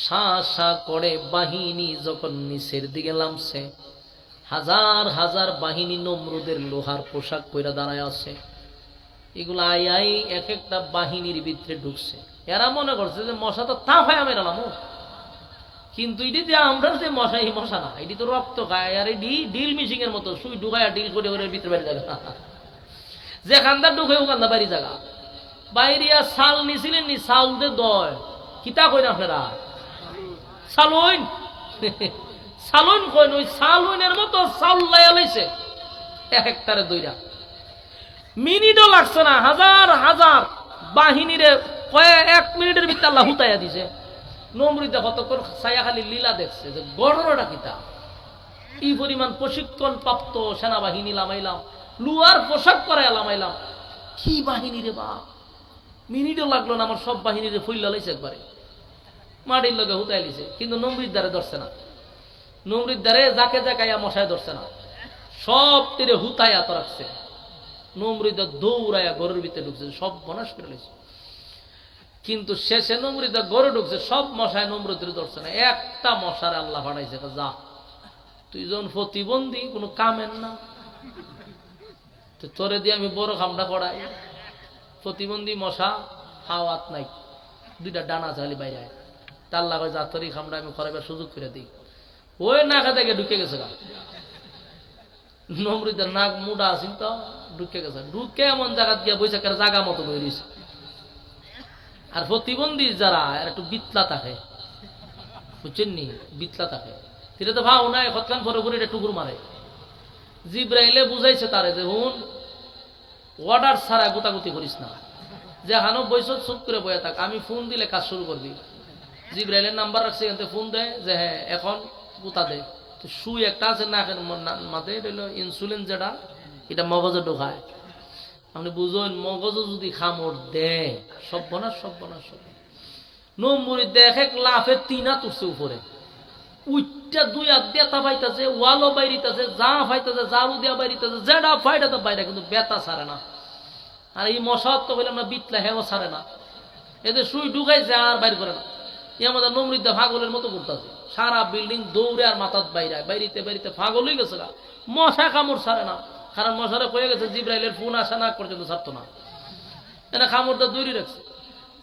শা শা করে বাহিনী যখন নিচের দিকে নামছে, হাজার হাজার বাহিনী নমরুদের লোহার পোশাক পরে দাঁড়ায় আছে। এগুলো আই আই এক একটা বাহিনীর ভিতরে ঢুকছে। এরা মনে করছে যে মশা তো তা হয় আমি এলাম, কিন্তু এটি যে আমরা যে মশা, এই মশা না, এটি তো রক্ত খায়। আর এটি ডিল মিশিং এর মতো, সুই ঢুকায় ডিল করে করে ভিতরে বাড়ি যাবে, যেখানটা ঢুকে ওখানটা বাড়ি জায়গা বাইরিয়া। সাল নিছিলেন নি, চাউল দে দয় কিতা কইন আপনারা, সালইন সালইন কইন, ওই সালইনের মতো চাউল লাইয়া লাইছে এক একটারে দইরা। মিনিটও লাগছে না, হাজার হাজার বাহিনীরে কয়েক 1 মিনিটের ভিতরে আল্লাহ হুতাইয়া দিছে। নমরুদে কতক্ষণ ছায়া খালি লীলা দেখছে যে গড়টা কিতা, কি পরিমাণ প্রশিক্ষণ প্রাপ্ত সেনাবাহিনী লামাইলাম, লুয়ার পোশাক করাই লামাইলাম, কি বাহিনী রে বা। মিনিটও লাগলো না, আমার সব বাহিনীরে ফুল্লা লাইছে একবারে, মাটির লগে হুতাই লিছে। কিন্তু নমরুদ্দারে ধরছে না, নমরুদ্দারে যাকে জাকাইয়া মশায় ধরছে না, সব তীরে হুতাইয়া তো রাখছে। নমরুদা দৌড়াইয়া ঘরের ভিতরে ঢুকছে, সব বনাশ করে লাইছে। কিন্তু শেষে নমরুদা ঘরে ঢুকছে, সব মশায় নমরুদের ধরছে না, একটা মশার আল্লাহ পাঠাইছে, যা তুই যখন প্রতিবন্ধী কোনো কামের না, তোরে দিয়ে আমি বড় খামটা করাই। প্রতিবন্ধী মশা হাওয়াত নাই, 2টা ডানা চালি বাইরে, তার লাগে যা তোর খামটা আমি করাইবার সুযোগ করে দিই। ওই নাকা থেকে ঢুকে গেছে গা, নমরুদের নাক মুডা আসিন তো ঢুকে গেছে, ঢুকে এমন জায়গা দিয়ে বৈশা করে জায়গা মতো বেরিয়েছে। আর প্রতিবন্ধী যারা একটু বিতলা থাকে, বুঝছেন নি, বিতলা থাকে, সেটা তো ভাও নাই, হতকান পরে পরে এটা টুকুর মারে। জিব্রাইলে বুঝাইছে তারে যে হুন, অর্ডার ছাড়া গোতাগুতি করিস না, যে হানো বৈশ চুপ করে বয়ে থাক, আমি ফোন দিলে কাজ শুরু করবি। জিব্রাইলের নাম্বার রাখছে, এখান ফোন দেয় যে হ্যাঁ এখন গোতা দে। তো সুই একটা আছে নাকের মাথায়, এটা হলো ইনসুলিন, যেটা এটা মগজে ঢোকায়। আপনি বুঝুন, মগজে যদি খামড় দেয় সব বনাস, সব বনাস, সব। নমরুদ দেখে লাফে 3 হাত উঠছে উপরে, উইটা 2 হাত বেতা পাইতেছে, ওয়ালও বাইরিতেছে, যা ফাইতেছে জারু দিয়া বাইরিতেছে, যেটা ফাইটা তো বাইরে, কিন্তু বেতা ছাড়ে না। আর এই মশা তো বললাম না বিতলা, হেও ছাড়ে না, এদের সুই ঢুকাইছে আর বাইর করে না। আমাদের নমরুদ পাগলের মতো করতেছে, সারা বিল্ডিং দৌড়ে আর মাথাত বাইরে বাইরিতে বাইরিতে পাগল হয়ে গেছে। মশা কামড় ছাড়ে না, কারণ মশারে কয়ে গেছে জিব্রাইলের ফোন আসা না পর্যন্ত ছাড়তো না, এনে কামড়টা দৌড়ি রাখছে।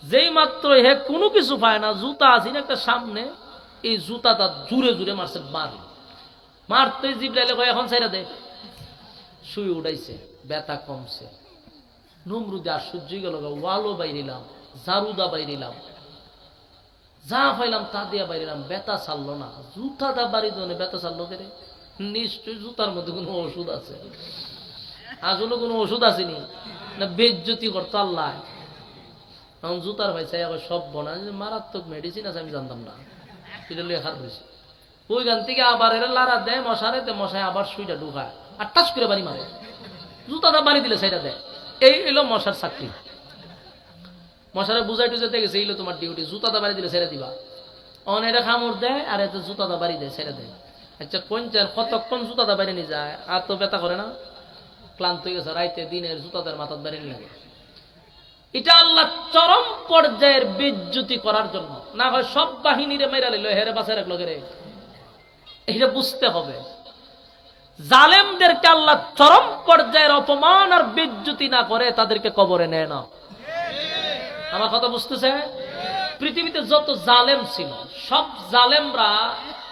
যেই মাত্র হে কোনো কিছু পায় না, জুতা আসিন একটা সামনে, এই জুতাটা জুড়ে জুড়ে মারছে, মারতে জিব্রাইলে কয়ে এখন ছাইরা দে। শুই উঠাইছে, ব্যথা কমছে। নমরুদে আশ্চর্য গেল, ওয়ালও বাইরিলাম, জারুদা বাইরিলাম, যা পাইলাম তা দিয়া বাইরিলাম, ব্যথা ছাড়লো না। জুতাটা বাড়ি জনে ব্যথা ছাড়লো কে রে? নিশ্চয়ই জুতার মধ্যে কোনো ওষুধ আছে। আসলে কোনো ওষুধ আসেনি না, বেজ্জতি করতো আল্লাহ। এখন জুতার ভাই চাই আবার সব বনা, মারাত্মক মেডিসিন আছে, আমি জানতাম না, এটা লিয়ে খারাপ হয়েছে। ওইখান থেকে আবার এরা লারা দেয় মশারে, মশায় আবার সুইটা ঢুকায় আর টাচ করে বাড়ি মারে, জুতাটা বাড়ি দিলে সেটা দেয়। এই এলো মশার চাকরি। মশারে বুঝাই টুজাতে গেছে, এইলো তোমার ডিউটি, জুতাটা বাড়ি দিলে ছেড়ে দিবা। অন এটা খামড় দেয় আর এতে জুতাটা বাড়ি দেয়, ছেড়ে দেয়। আচ্ছা কোনটার কতক্ষণ জুতাটা বাড়ি নিয়ে যায়, আর তো ব্যথা করে না, ক্লান্ত হয়ে গেছে, রাইতে দিনের জুতাদের মাথার বাড়ি লাগে। এটা আল্লাহ চরম পর্যায়ের বেজ্জতি করার জন্য, না হয় সব বাহিনীরে মেরা নিল, হেরে বাঁচা রাখলো রে, এটা বুঝতে হবে। জালেমদেরকে আল্লাহ চরম পর্যায়ের অপমান আর বেজ্জতি না করে তাদেরকে কবরে নেয় না। আমার কথা বুঝতেছে? পৃথিবীতে যত জালেম ছিল, সব জালেমরা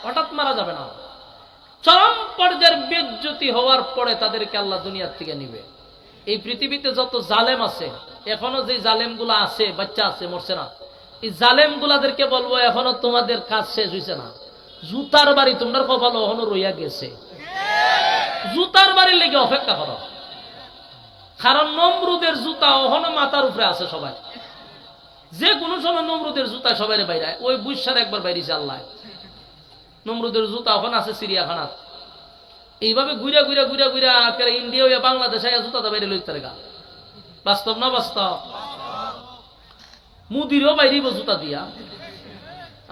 হঠাৎ মারা যাবে না, চরম পর্যায়ের বেজ্জতি হওয়ার পরে তাদেরকে আল্লাহ দুনিয়ার থেকে নিবে। এই পৃথিবীতে যত জালেম আছে, এখনো যে জালেম গুলা আছে, বাচ্চা আছে, মরছে না, এই জালেম গুলাদেরকে বলবো এখনো তোমাদের কাজ শেষ হয়েছে না, জুতার বাড়ি তোমরা কপাল এখনো রইয়া গেছে, জুতার বাড়ির লেগে অপেক্ষা করো। কারণ নমরুদের জুতা এখনো মাথার উপরে আছে সবাই, যে কোনো সময় নমরুদের জুতা সবাই বাইরে, ওই বুসার একবার বাইরেছে আল্লাহ, নমরুদের জুতা এখন আছে চিড়িয়াখানাত। এইভাবে ঘুরা ঘুরা ঘুরা ঘুরা ইন্ডিয়া হইয়া বাংলাদেশ জুতাটা বাইরে লইতে রেখা, বাস্তব না বাস্তব? মুদিরও বাইরেব জুতা দিয়া,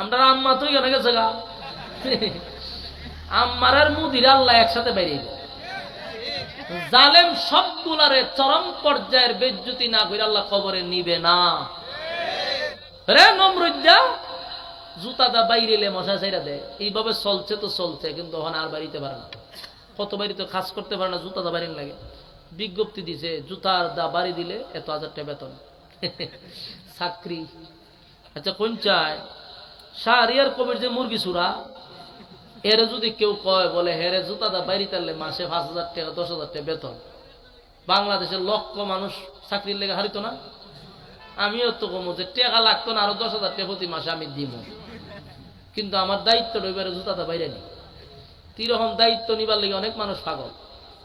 আমরা আম্মা তো এখানে গেছে গা আম্মার আর মুদির আল্লাহ একসাথে বেরিয়ে গেল। জালেম সবগুলারে চরম পর্যায়ের বেজ্জতি না করে আল্লাহ কবরে নিবে না। রে নমরুদ্দা জুতা দা বাইরেলে মশা চাইরা দেয়, এইভাবে চলছে তো চলছে, কিন্তু ওখানে আর বাড়িতে পারে না। কত বাড়িতে কাজ করতে পারে না, জুতা দা বাড়ি লাগে। বিজ্ঞপ্তি দিছে জুতার দা বাড়ি দিলে এত 1000 টাকা বেতন। চাকরি আচ্ছা কোন চায় শাহরিয়ার কবির যে মুরগি চূড়া এর যদি কেউ কয় বলে হেরে জুতা দা বাইরে তাহলে মাসে 5000 টাকা 10,000 টাকা বেতন, বাংলাদেশের লক্ষ মানুষ চাকরির লেগে হারিত না? আমিও তো কমো যে টাকা লাগতো না, আরো 10,000 টাকা প্রতি মাসে আমি দিব, কিন্তু আমার দায়িত্ব রইবারে জুতা দা বাইরে নি। এরকম দায়িত্ব নিবার লেগে অনেক মানুষ পাগল।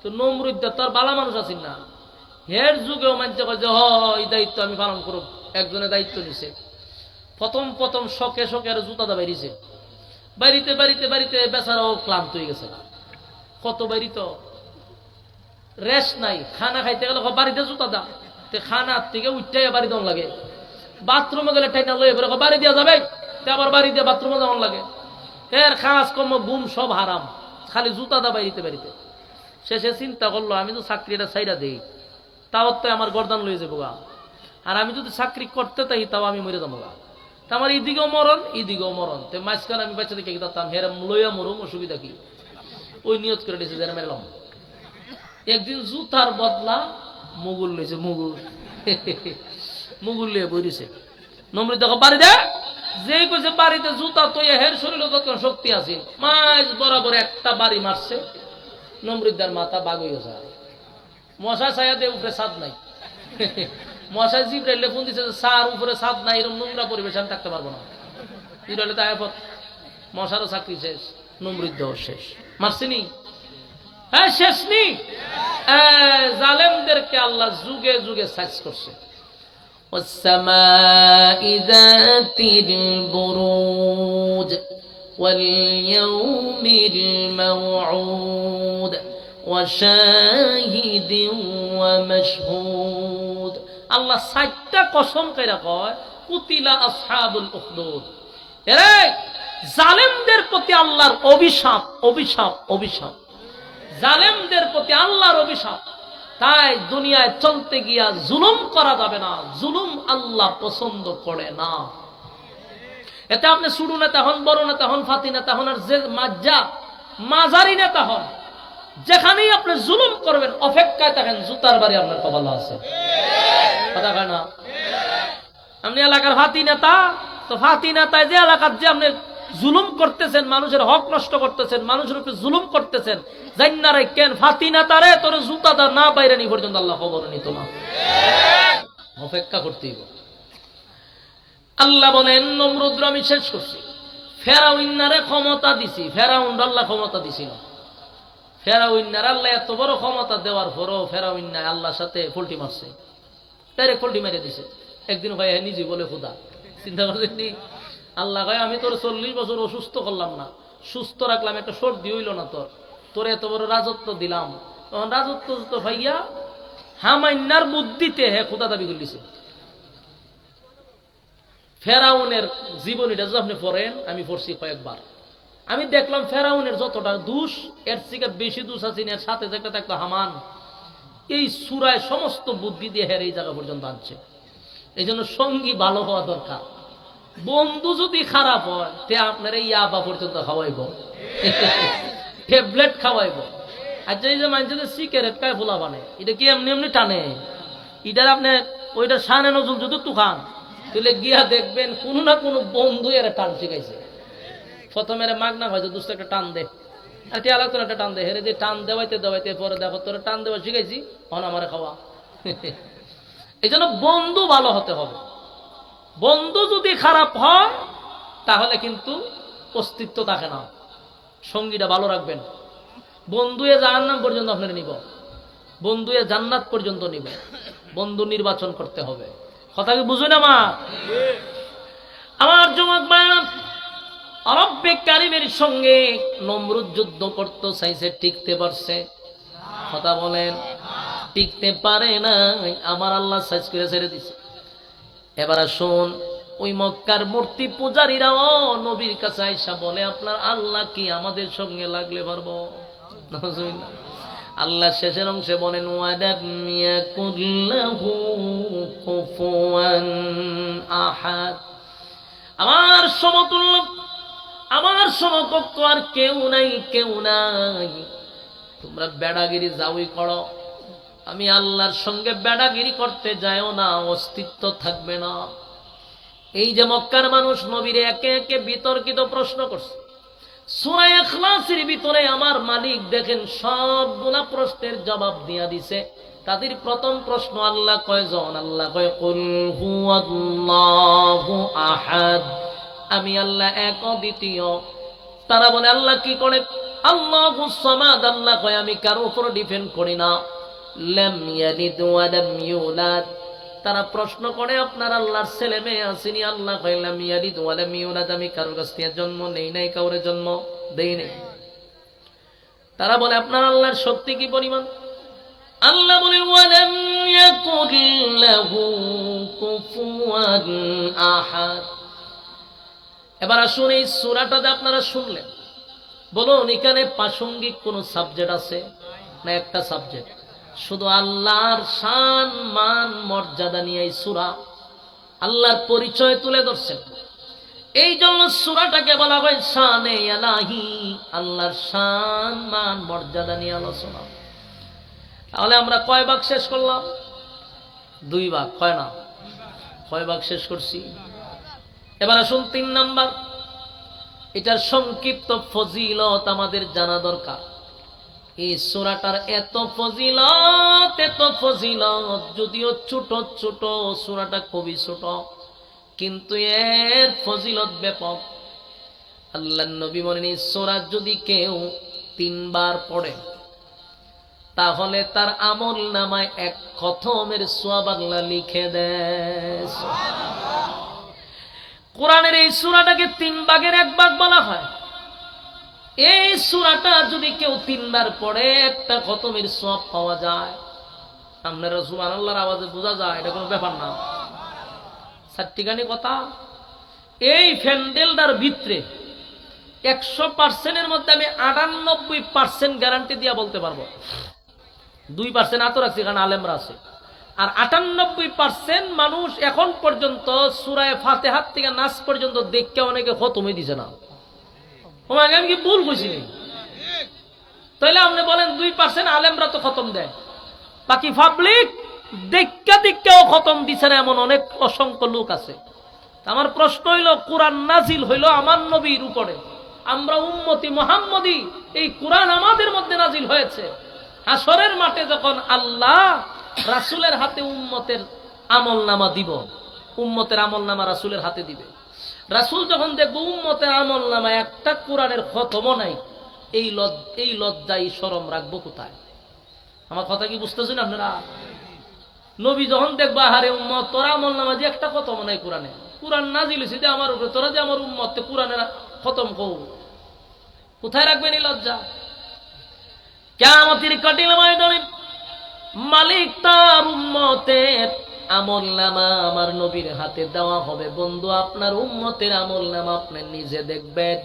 তো নমরুদ্দা তো আর বালা মানুষ আছেন না, হের যুগেও মানছে যে হ এই দায়িত্ব আমি পালন করব। একজনের দায়িত্ব নিছে, প্রথম প্রথম শখে শখে আর জুতা দা বাইরেছে, বাড়িতে বাড়িতে বাড়িতে বেচারাও ক্লান্ত হয়ে গেছে। কত বাড়ি তো রেস্ট নাই, খানা খাইতে গেলে বাড়িতে জুতা দা, খানার থেকে উঠটাই বাড়ি দেওয়ান লাগে। বাথরুমে গেলে টাইনা লয়ে বেরো বাড়ি দেওয়া যাবে, আবার বাড়ি দিয়ে বাথরুমে যাওয়ান লাগে। এর কাজ কর্ম গুম সব হারাম, খালি জুতা দা বাড়িতে বাড়িতে। শেষে চিন্তা করলো আমি তো চাকরিটা ছাইরা দেই, তাও তো আমার গর্দান লয়ে যাবো গা, আর আমি যদি চাকরি করতে তাই তাও আমি মরে যাবো গা। তা আমার এদিকেও মরণ এদিকেও মরণ, তো মাঝখানে আমি বাচ্চা দেখে দিতাম হেরা লইয়া মরুম, অসুবিধা কি? ওই নিয়ত করে দিয়েছে যারা মেরলাম। একদিন জুতার বদলা মুগুল লইছে, মুগুল মুগুল লিয়ে বইছে। নমরুদ দেখো বাড়ি দে, যে কইছে বাড়িতে জুতা তো হের শরীরে যত শক্তি আছে, মাঝ বরাবর একটা বাড়ি মারছে, নমরুদ্দার মাথা বাগ হয়ে যায়। মশা ছায়া দিয়ে উপরে ছাদ নাই। মশা জিব্রাইলে ফোন দিছে সার উপরে ছাদ নাই, এরকম নোংরা পরিবেশ আমি থাকতে পারবো না। জিব্রাইলে তাই আপদ, মশারও চাকরি শেষ, নমরুদ্দাও শেষ। মারছিনি? হ্যাঁ শেষ নি। জালেমদেরকে আল্লাহ যুগে যুগে সাইজ করছে। والسماء ذات البروج واليوم الموعود وشاهد ومشهود। আল্লাহ 7টা কসম কইরা কয় কুতিলা আসহাবুল উখদুদ। এরে জালেমদের প্রতি আল্লাহর অভিশাপ, অভিশাপ, অভিশাপ। জালেমদের প্রতি আল্লাহর অভিশাপ। তাই দুনিয়ায় চলতে গিয়া জুলুম করা যাবে না, জুলুম আল্লাহ পছন্দ করে না। এতে আপনি শুরু নেতা হন, বড় নেতা হন, ফাতি নেতা হন, আর যে মাঝারি নেতা হন, যেখানেই আপনি জুলুম করবেন অপেক্ষায় থাকেন, জুতার বাড়ি আপনার কপালে আছে। কথা কয় না? আপনি এলাকার ফাতি নেতা, তো ফাতি নেতায় যে এলাকার যে আপনি জুলুম করতেছেন, মানুষের হক নষ্ট করতেছেন, মানুষের উপরে জুলুম করতেছেন, জান্নারে কেন ফাতি নেতারে তোর জুতাটা না বাইরে নি পর্যন্ত আল্লাহ খবর নিত না, অপেক্ষা করতেই। আল্লাহ বলেন নমরুদ আমি শেষ করছি, ফেরাউন্নারে ক্ষমতা দিছি। ফেরাউন আল্লাহ ক্ষমতা দিছিল। ফেরাউন্নার আল্লাহ এত বড় ক্ষমতা দেওয়ার পরও ফেরাউন্না আল্লাহর সাথে পোল্টি মারছে, ডাইরেক্ট পোল্টি মেরে দিছে। একদিন ভাই নিজে বলে খুদা চিন্তা করছেন নি, আল্লাহ কয় আমি তোর 40 বছর অসুস্থ করলাম না, সুস্থ রাখলাম, একটা সর্দি হইল না তোর, তোর এত বড় রাজত্ব দিলাম, তখন রাজত্ব তো ভাইয়া হামাইন্নার বুদ্ধিতে হে খুদা দাবি করলিছে। ফেরাউনের জীবনীটা যদি আপনি পড়েন, আমি পড়ছি কয়েকবার, আমি দেখলাম ফেরাউনের যতটা দোষ এর থেকে বেশি দোষ আছে এর সাথে যে একটা হামান, এই সূরায় সমস্ত বুদ্ধি দিয়ে হের এই জায়গা পর্যন্ত আনছে। এই জন্য সঙ্গী ভালো হওয়া দরকার। বন্ধু যদি খারাপ হয় তে আপনার এই ইয়াবা পর্যন্ত খাওয়াইব, ট্যাবলেট খাওয়াইব। আচ্ছা এই যে মানছে যে সিগারেট খায় ফোলা বানে, এটা কি এমনি এমনি টানে? এটার আপনি ওইটা শানে নজরুল যদি একটু খান, তাহলে গিয়া দেখবেন কোনো না কোনো বন্ধু এর টান শিখাইছে। প্রথমে মাগনা হয়তো দুষ্ট একটা টান দে, আর টিয়া লাগতো একটা টান দে, হেরে দিয়ে টান দেওয়াইতে দেওয়াইতে পরে দেখো তোর টান দেওয়া শিখাইছি, হন আমারে খাওয়া। এই জন্য বন্ধু ভালো হতে হবে। বন্ধু যদি খারাপ হয় তাহলে কিন্তু অস্তিত্ব থাকে না। সঙ্গীটা ভালো রাখবেন। বন্ধু এ জাহান্নাম পর্যন্ত আপনার নিব, বন্ধু এ জান্নাত পর্যন্ত নিব। বন্ধু নির্বাচন করতে হবে। কথা কি বুঝুন আমার যুবক ভাইরা? রব্বে কারিমের সঙ্গে নমরুদ যুদ্ধ করতে চাইছে, টিকতে পারছে? কথা বলেন, টিকতে পারে না। আমার আল্লাহ সাইজ করে ছেড়ে দিছে। এবার আসুন ওই মক্কার মূর্তি পূজারীরাও নবীর কাছে আইসা বলে, আপনার আল্লাহ কি আমাদের সঙ্গে লাগলে পারবো? আল্লাহ শেষের অংশে বলেন, ওয়ালাম ইয়াকুল লাহু কুফুয়ান আহাদ, আমার সমতুল্য, আমার সমকক্ষ আর কেউ নাই, কেউ নাই। তোমরা বেড়াগিরি যাওই করো, আমি আল্লাহর সঙ্গে বেড়াগিরি করতে যাইও না, অস্তিত্ব থাকবে না। এই যে মক্কার মানুষ নবীরে একে একে বিতর্কিত প্রশ্ন করছে, সূরা ইখলাসের ভিতরে আমার মালিক দেখেন সবগুলা প্রশ্নের জবাব দিয়া দিছে। তাদের প্রথম প্রশ্ন, আল্লাহ কয়জন? আল্লাহ কয় কুল হুয়াল্লাহু আহাদ, আমি আল্লাহ এক অদ্বিতীয়। তারা বলে আল্লাহ কি করে? আল্লাহুস সামাদ, আল্লাহ কয় আমি কারো উপর ডিপেন্ড করি না। লাম ইয়ালিদ ওয়া লাম ইউলাদ, তারা প্রশ্ন করে আপনার আল্লাহর ছেলে মেয়ে আসেনি? আল্লাহ কয় লাম ইয়ালিদ ওয়া লাম ইউলাদ, আমি কারো কাছ থেকে জন্ম নেই নাই, কাউরে জন্ম দেই নাই। তারা বলে আপনার আল্লাহর শক্তি কি পরিমাণ? আল্লাহ বলে ওয়া লাম ইয়াকুল লাহু কুফুয়ান আহাদ। এবার আসুন এই সূরাটাতে আপনারা শুনলেন, বলুন এখানে প্রাসঙ্গিক কোন সাবজেক্ট আছে না? একটা সাবজেক্ট, শুধু আল্লাহর শান মান মর্যাদা নিয়ে এই সূরা আল্লাহর পরিচয় তুলে ধরছেন। এই জন্য সূরাটাকে বলা হয় শানে ইলাহি, আল্লাহর শান মান মর্যাদা নিয়ে আলোচনা। তাহলে আমরা কয় ভাগ শেষ করলাম? 2 ভাগ, কয় না? কয় ভাগ শেষ করছি? এবার আসুন 3 নাম্বার, এটার সংক্ষিপ্ত ফজিলত আমাদের জানা দরকার। এই সূরাটার এত ফজিলত, এত ফজিলত, যদিও ছোট ছোট সূরাটা খুবই ছোট, কিন্তু এর ফজিলত ব্যাপক। আল্লাহর নবী বলেন এই সূরা যদি কেউ 3 বার পড়ে তাহলে তার আমল নামায় 1 খতমের সওয়াব আল্লাহ লিখে দেয়। কোরআনের এই সূরাটাকে 3 ভাগের 1 ভাগ বলা হয়। এই সূরাটা যদি কেউ 3 বার পড়ে 1টা খতমের সওয়াব পাওয়া যায়। আপনারা সুবহানাল্লাহর আওয়াজে বোঝা যায় এটা কোনো ব্যাপার না। সাতটিখানি কথা। এই ফ্যান্ডেলটার ভিতরে 100% মধ্যে আমি 98% গ্যারান্টি দিয়া বলতে পারবো। 2% আতো রাখছি কারণ আলেমরা আছে। আর 98% মানুষ এখন পর্যন্ত সূরা ফাতিহা থেকে নাস পর্যন্ত দেখে অনেকে খতমই দিছে না। আমি কি ভুল কইছি? তাইলে আপনি বলেন 2% আলেমরা তো খতম দেয়, বাকি পাবলিক দেখা দেখেও খতম দিছে না এমন অনেক অসংখ্য লোক আছে। আমার প্রশ্ন হইল, কোরআন নাজিল হইল আমার নবীর উপরে, আমরা উম্মতি মুহাম্মদী, এই কোরআন আমাদের মধ্যে নাজিল হয়েছে। হাসরের মাঠে যখন আল্লাহ রাসূলের হাতে উম্মতের আমলনামা দিব, উম্মতের আমলনামা রাসূলের হাতে দিবে। রাসূল যখন দেখব উম্মতের আমলনামা একটা কোরআনের খতমও নাই, এই লজ্জাই শরম রাখবো কোথায়? আমার কথা কি বুঝতেছেন আপনারা? নবী যখন দেখবা হারে উম্মত তোরা আমলনামা যে একটা খতমও নাই কোরআনে, কোরআন নাজিল হইছে যে আমার উপরে, তোরা যে আমার উম্মত কোরআনের খতম কও, কোথায় রাখবেন এই লজ্জা? কিয়ামতের কঠিন ময়দানে মালিক তার উম্মতের আমলনামা আমার নবীর হাতে দেওয়া হবে। বন্ধু, আপনার উম্মতের আমলনামা আপনি নিজে দেখবেন।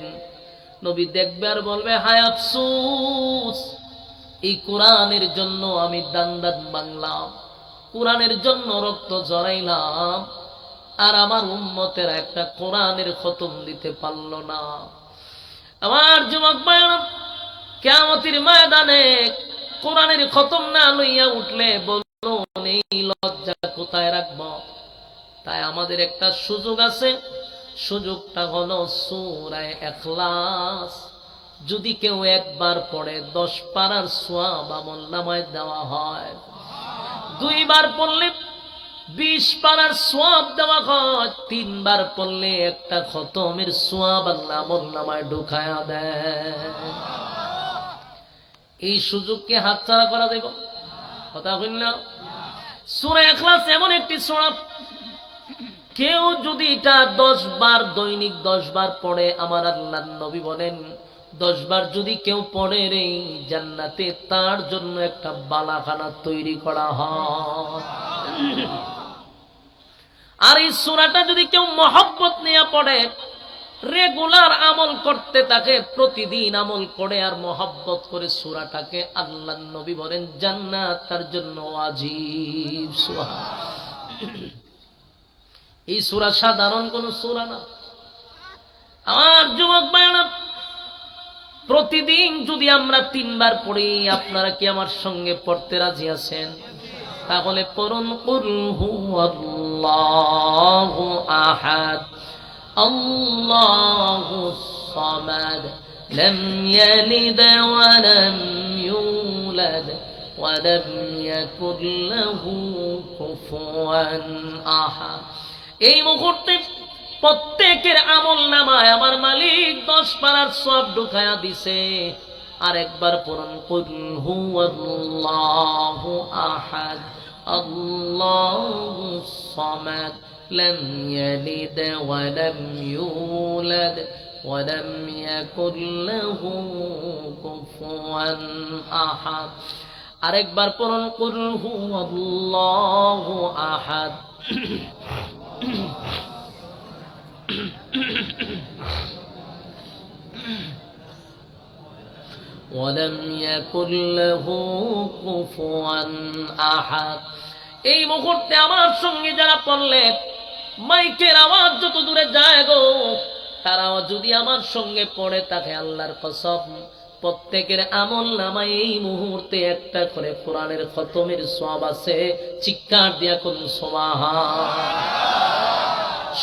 নবী দেখবে আর বলবে, হায় আফসোস, এই কোরআনের জন্য আমি দান বাংলাম, কোরআনের জন্য রক্ত জড়াইলাম, আর আমার উম্মতের একটা কোরআনের খতম দিতে পারল না। আমার যুবক ভাইরা, কিয়ামতের ময়দানে কোরআনের খতম না লইয়া উঠলে বলুন এই লজ্জা কোথায় রাখব? তাই আমাদের একটা সুযোগ আছে, সুযোগটা হলো সূরা ইখলাস। যদি কেউ 1 বার পড়ে 10 পারার সওয়াব আমলনামায় দেওয়া হয়। 2 বার পড়লে 20 পারার সওয়াব দেওয়া হয়। 3 বার পড়লে একটা খতমের সওয়াব আল্লাহ আমলনামায় ঢুকায়া দেয়। এই সুযোগকে হাতছাড়া করা দেব? কথা কইন না। সূরা ইখলাস এমন একটি সূরা, কেউ যদি এটা 10 বার দৈনিক 10 বার পড়ে, আমার আল্লাহর নবী বলেন 10 বার যদি কেউ পড়ে রে, জান্নাতে তার জন্য একটা বালাখানা তৈরি করা হয়। আর এই সূরাটা যদি কেউ মহব্বত নিয়ে পড়ে, রেগুলার আমল করতে থাকে, প্রতিদিন আমল করে আর মহব্বত করে সূরাটাকে, আল্লাহর নবী বলেন জান্নাত তার জন্য ওয়াজিব। সুবহানাল্লাহ। এই সূরা সাধারণ কোন সূরা না। আমার যুবক ভাইরা, প্রতিদিন যদি আমরা 3 বার পড়ি, আপনারা কি আমার সঙ্গে পড়তে রাজি আছেন? তাহলে পড়ুন কুল হুয়াল্লাহু আহাদ আল্লাহুস সামাদ লাম ইয়ালিদ ওয়া লাম ইউলাদ ওয়া লাম ইয়াকুল লাহু কুফুয়ান আহাদ। এই মুহূর্তে প্রত্যেকের আমল নামায় আমার মালিক 10 পারার সওয়াব ঢুকায়া দিছে। আরেকবার পড়ুন কুল হুয়াল্লাহু আহাদ আল্লাহুস সামাদ লাম ইয়ালিদ ওয়া লাম ইউলাদ ওয়া লাম ইয়াকুল লাহু কুফুয়ান আহাদ। আরেকবার পড়ুন কুল হুয়াল্লাহু আহাদ ওয়ালাম ইয়াকুল লাহু কুফুয়ান আহাদ। এই মুহূর্তে আমার সঙ্গে যারা পড়লেন, মাইকের আওয়াজ যত দূরে যায় গো, তারাও যদি আমার সঙ্গে পড়ে থাকে, আল্লাহর কসম প্রত্যেকের আমল নামায় এই মুহূর্তে একটা করে কোরআনের খতমের সওয়াব আছে। চিৎকার দিয়া কোন সুবহান।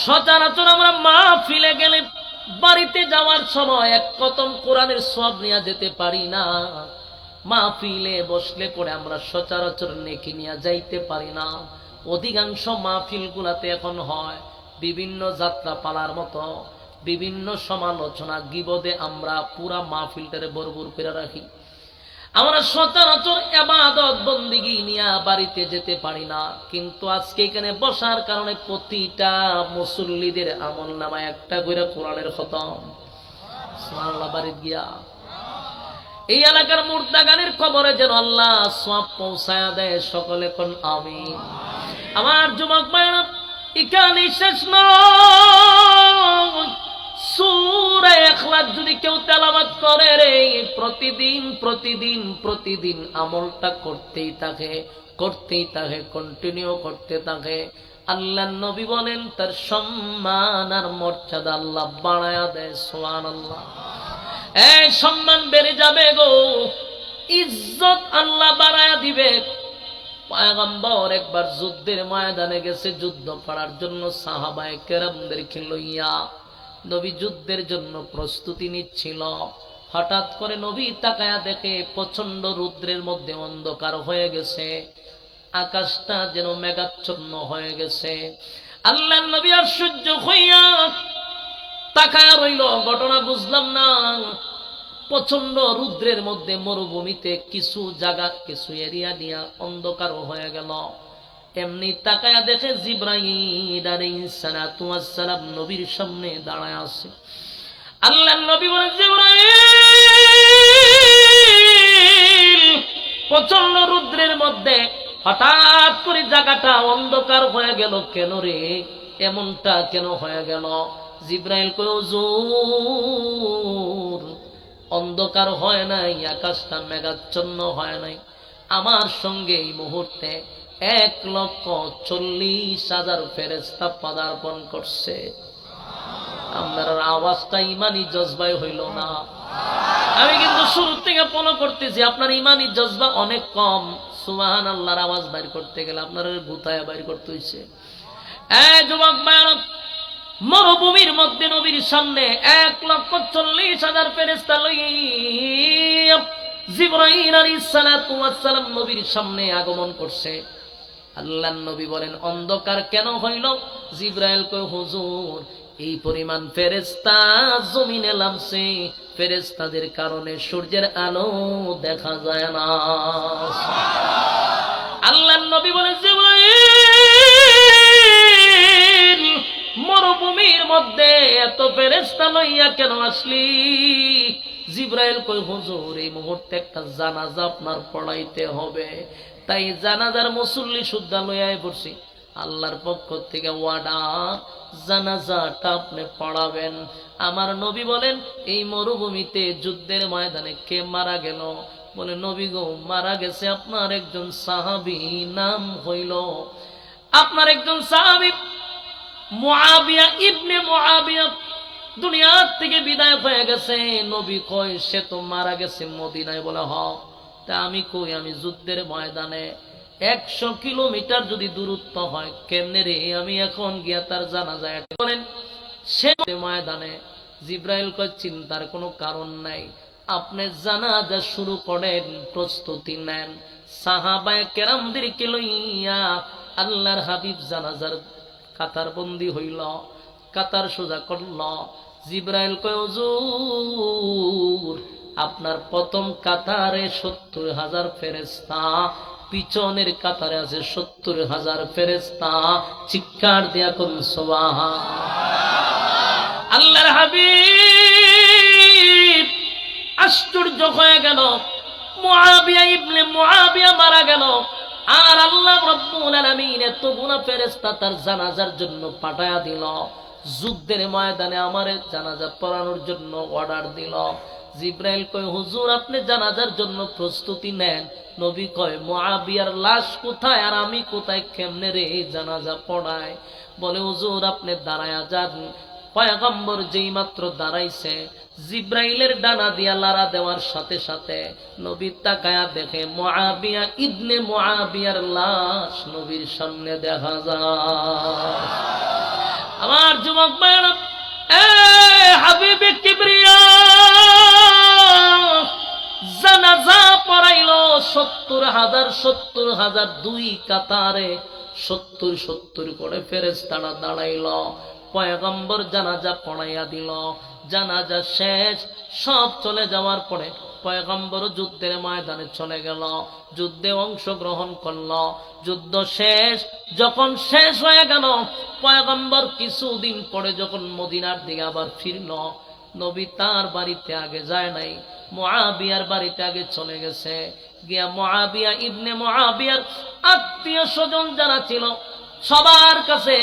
সচরাচর আমরা মাহফিলে গেলে, বাড়িতে যাওয়ার সময় এক খতম কোরআনের সওয়াব নিয়ে যেতে পারি না। মাহফিলে বসলে পরে আমরা সচরাচর নেকি নিয়ে যাইতে পারি না। অধিকাংশ মাহফিল গুলাতে এখন হয় বিভিন্ন যাত্রা পালার মতো, বিভিন্ন সমালোচনা গীবদে আমরা পুরা মাহফিলটারে ভরপুর করে রাখি। আমরা সচরাচর ইবাদত বন্দেগী নিয়ে বাড়িতে যেতে পারি না। কিন্তু আজকে এখানে বসার কারণে প্রতিটা মুসল্লিদের আমল নামায় একটা করে কোরআনের খতম। সুবহানাল্লাহ। বাড়িতে গিয়া এই এলাকার মুর্দা গানের কবরে যেন আল্লাহ সওয়াব পৌঁছায়া দেয়। সকলে কোন আমিন। আমার যুবক ভাইরা, এখানে শেষ নয়। সূরা ইখলাস যদি কেউ তেলাওয়াত করে রে, প্রতিদিন প্রতিদিন প্রতিদিন আমলটা করতেই থাকে, কন্টিনিউ করতে থাকে। আল্লাহর নবী বলেন তার সম্মান আর মর্যাদা আল্লাহ বাড়ায়া দেয়। সুবহানাল্লাহ। এই সম্মান বেড়ে যাবে গো, ইজ্জত আল্লাহ বাড়ায়া দিবে। পয়গম্বর একবার যুদ্ধের ময়দানে গেছে যুদ্ধ করার জন্য, সাহাবায়ে কেরামদেরকে লইয়া নবী যুদ্ধের জন্য প্রস্তুতি নিচ্ছিল। হঠাৎ করে নবী তাকায়া দেখে প্রচন্ড রৌদ্রের মধ্যে অন্ধকার হয়ে গেছে, আকাশটা যেন মেঘাচ্ছন্ন হয়ে গেছে। আল্লাহর নবী আশ্চর্য হইয়া তাকায়া রইল। ঘটনা বুঝলাম না। প্রচন্ড রৌদ্রের মধ্যে মরুভূমিতে কিছু জায়গা, কিছু এরিয়া নিয়ে অন্ধকার হয়ে গেল। এমনি তাকায়া দেখে জিবরাইল আলাইহিস সালাতু ওয়াস সালাম নবীর সামনে দাঁড়ায় আছে। আল্লাহর নবী বলেন, জিবরাইল, প্রচন্ড রৌদ্রের মধ্যে হঠাৎ করে জায়গাটা অন্ধকার হয়ে গেল কেন রে? এমনটা কেন হয়ে গেল? জিবরাইল কয়, হুজুর, অন্ধকার হয় নাই, আকাশটা মেঘাচ্ছন্ন হয় নাই। আমার সঙ্গে এই মুহূর্তে 1,40,000 ফেরেশতা পদার্পণ করছে। আপনার আওয়াজটা ইমানি জজবায় হইল না। আমি কিন্তু শুরু থেকে ফলো করতেছি, আপনার ইমানি জজবা অনেক কম। সুবহানাল্লাহর আওয়াজ বাইর করতে গেলে আপনার গুতায়া বাইর করতে হইছে। যুবক ভাইরা, মরুভূমির মধ্যে নবীর সামনে 1,40,000 ফেরেশতা লইয়া জিবরাইল আলাইহিস সালাতু ওয়াস সালাম নবীর সামনে আগমন করছে। আল্লাহর নবী বলেন, অন্ধকার কেন হইল? জিবরাইল কয়, হুজুর, এই পরিমাণ ফেরেশতা জমিনে নামছে, ফেরেশতাদের কারণে সূর্যের আলো দেখা যায় না। আল্লাহর নবী বলেন, জিবরাইল, মরুভূমির মধ্যে এত ফেরেশতা লইয়া কেন আসলি? জিবরাইল কই, হুজুর, এই মুহূর্তে একটা জানাজা আপনার পড়াইতে হবে, তাই জানাজার মুসল্লি সুদ্ধা লইয়াই পড়ছি। আল্লাহর পক্ষ থেকে ওয়ার্ডার, জানাজাটা আপনি পড়াবেন। আমার নবী বলেন, এই মরুভূমিতে যুদ্ধের ময়দানে কে মারা গেল? বলে, নবী গো, মারা গেছে আপনার একজন সাহাবী, নাম হইল আপনার একজন সাহাবী মুআবিয়া ইবনে মুআবিয়া, দুনিয়ার থেকে বিদায় হয়ে গেছে। নবী কয়, সে তো মারা গেছে মদিনায়। বলে, হ। তা আমি কই, আমি যুদ্ধের ময়দানে 100 কিলোমিটার যদি দূরত্ব হয়, কেমনে রে আমি এখন গিয়া তার জানাজায় বলেন সে ময়দানে। জিব্রাইল কয়, চিন্তার কোনো কারণ নাই, আপনি জানাজা শুরু করেন, প্রস্তুতি নেন। সাহাবায়ে কেরামদেরকে লইয়া আল্লাহর হাবিব জানাজার কাতার বন্দী হইল, কাতার সোজা করল। জিব্রাইল কয়, হুজুর, আপনার প্রথম কাতারে 70,000 ফেরেশতা, পিছনের কাতারে আছে 70,000 ফেরেশতা। চিৎকার দিয়া কোন সুবহান। আল্লাহর হাবিব আশ্চর্য হয়ে গেল, মুআবিয়া ইবনে মুআবিয়া মারা গেল, আর আল্লাহ রাব্বুল আলামিন এতগুলো ফেরেশতা তার জানাজার জন্য পাঠায়া দিল। যুদ্ধের ময়দানে আমার জানাজা পড়ানোর জন্য অর্ডার দিল। জিব্রাইল কয়, হুজুর, আপনি জানাজার জন্য প্রস্তুতি নেন। নবী কয়, মুআবিয়ার লাশ কোথায় আর আমি কোথায়, কেমনে রে জানাজা পড়ায়? বলে, হুজুর, আপনি দাঁড়ায়া যান। পয়গম্বর যেই মাত্র দাঁড়াইছে, জিব্রাইলের ডানা দিয়া লারা দেওয়ার সাথে সাথে নবী তাকায়া দেখে মুআবিয়া ইবনে মুআবিয়ার লাশ নবীর সামনে দেখা যায়। আমার যুবক ভাইরা, এ হাবিবে কিবরিয়া, জানাজা পড়াইলো 70,000 দুই কাতারে 70 করে ফেরেশতারা দাঁড়াইলো। পয়গম্বর জানাজা পড়াইয়া দিল। জানাজা শেষ, সব চলে যাওয়ার পরে পয়গম্বর যুদ্ধের ময়দানে চলে গেল, যুদ্ধে অংশগ্রহণ করল। যুদ্ধ শেষ, যখন শেষ হয়ে গেল, পয়গম্বর কিছুদিন পরে যখন মদিনার দিকে আবার ফিরল, নবী তার বাড়িতে আগে যায় নাই, মুআবিয়ার বাড়িতে আগে চলে গেছে। গিয়া মুআবিয়া ইবনে মুআবিয়ার আত্মীয় স্বজন যারা ছিল সবার কাছে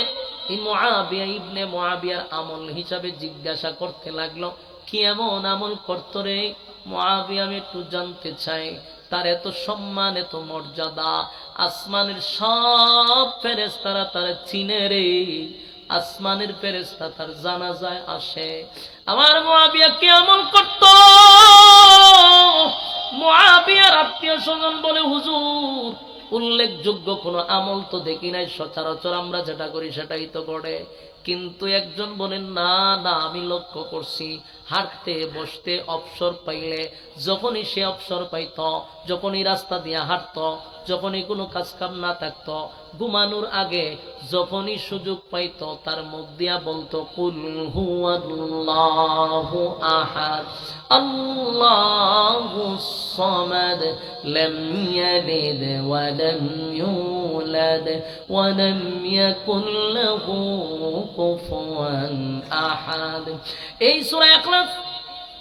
এই মুআবিয়া ইবনে মুআবিয়ার আমল হিসাবে জিজ্ঞাসা করতে লাগলো, কি এমন আমল করত রে মুআবিয়া, আমি একটু জানতে চাই। তার এত সম্মান, এত মর্যাদা, আসমানের সব ফেরেশতারা তার চিনে রে, আসমানের ফেরেশতা তার জানাজায় আসে। আমার মুআবিয়া কি আমল করত? মুআবিয়ার আত্মীয় স্বজন বলে, হুজুর, উল্লেখযোগ্য কোন আমল তো দেখি নাই, সচরাচর আমরা যেটা করি সেটাই তো করে। কিন্তু একজন বলেন, না না, আমি লক্ষ্য করছি, হাঁটতে বসতে অবসর পাইলে, যখনই সে অবসর পাইত, যখনই রাস্তা দিয়ে হাঁটত, যখনই কোনো কাজ কাম না থাকত, ঘুমানোর আগে যখনই সুযোগ পাইত, তার মুখ দিয়া বলতো, কুল হুয়াল্লাহু আহাদ আল্লাহুস সামাদ লাম ইয়ালিদ ওয়া লাম ইউলাদ ওয়া লাম ইয়াকুল লাহু কুফুয়ান আহাদ। এই সূরা ইখলাস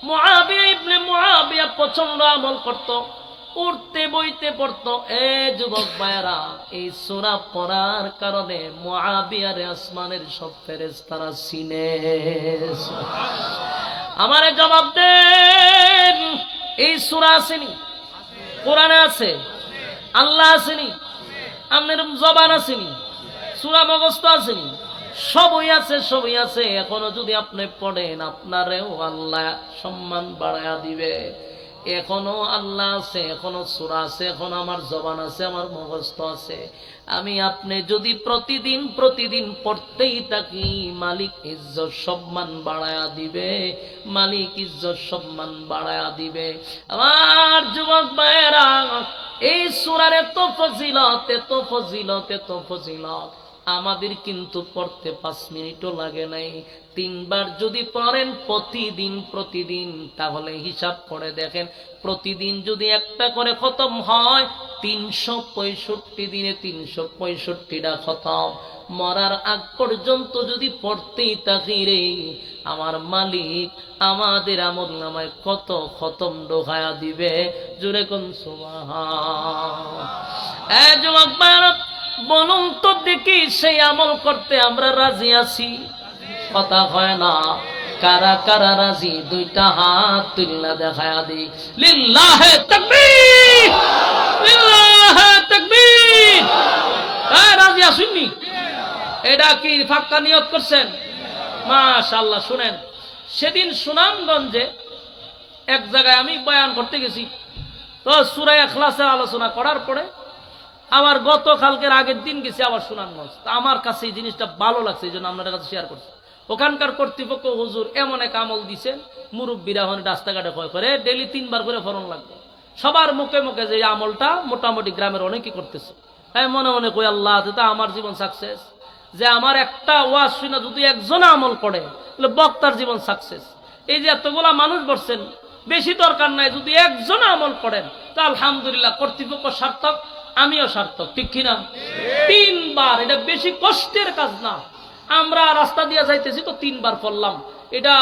মুআবিয়া ইবনে মুআবিয়া প্রচন্ড আমল করত, উঠতে বইতে পড়তো। এ যুবক ভাইরা, এই সূরা পড়ার কারণে মুআবিয়ার আসমানের সব ফেরেশতারা চিনে। আমারে জবাব দেন, এই সূরা আসেনি? কোরআনে আছে? আল্লাহ আসেনি? আপনার জবান আসেনি? সূরা মুখস্থ আসেনি? সবই আছে, সবই আছে। এখনো যদি আপনি পড়েন, আপনারেও আল্লাহ সম্মান বাড়ায়া দিবে। এখনো আল্লাহ আছে, এখনো সূরা আছে, এখন আমার জবান আছে, আমার মুখস্থ আছে। আমি আপনি যদি প্রতিদিন প্রতিদিন পড়তেই থাকি, মালিক ইজ্জত সম্মান বাড়ায়া দিবে, মালিক ইজ্জত সম্মান বাড়ায়া দিবে। আমার যুবক ভাইয়েরা, এই সূরার এত ফজিলত, এত ফজিলত, এত ফজিলত, আমাদের কিন্তু পড়তে 5 মিনিটও লাগে নাই। 3 বার যদি পড়েন প্রতিদিন প্রতিদিন, তাহলে হিসাব করে দেখেন, প্রতিদিন যদি একটা করে খতম হয়, 365 দিনে 365টা খতম। মরার আগ পর্যন্ত যদি পড়তেই থাকি রে, আমার মালিক আমাদের আমল নামায় কত খতম ঢোকায়া দিবে। জোরে কোন সুবহান। যুবক ভাইরা, বলুন তো দেখি সেই আমল করতে আমরা রাজি আছি? কথা হয় না। কারা কারা রাজি? দুইটা হাত তুলনা দেখায়া দি। লিল্লাহে তাকবীর, লিল্লাহে তাকবীর। রাজি আসুননি? এটা কি ফাক্কা নিয়ত করছেন? মাশাআল্লাহ। শুনেন, সেদিন সুনামগঞ্জে এক জায়গায় আমি বয়ান করতে গেছি, তো সূরা ইখলাসের আলোচনা করার পরে আবার গতকালকের আগের দিন গেছি আবার সুনামগঞ্জ। আমার কাছে এই জিনিসটা ভালো লাগছে, এই জন্য আপনাদের কাছে শেয়ার করছি। ওখানকার কর্তৃপক্ষ হুজুর এমন এক আমল দিছেন, মুরব্বীরা হন রাস্তাঘাটে ভয় করে ডেলি 3 বার করে ফরন লাগবে। সবার মুখে মুখে যে আমলটা মোটামুটি গ্রামের অনেকেই করতেছে। তাই মনে মনে কই আল্লাহ, তা আমার জীবন সাকসেস। যে আমার একটা ওয়াজ শুনে যদি একজন আমল করে তাহলে বক্তার জীবন সাকসেস। এই যে এতগুলা মানুষ বসছেন, বেশি দরকার নাই, যদি একজন আমল করেন তা আলহামদুলিল্লাহ, কর্তৃপক্ষ সার্থক, আমিও সার্থক। ঠিক কিনা? 3 বার, এটা বেশি কষ্টের কাজ না। আমরা রাস্তা দিয়ে যাইতেছি তো 3 বার পড়লাম। এটা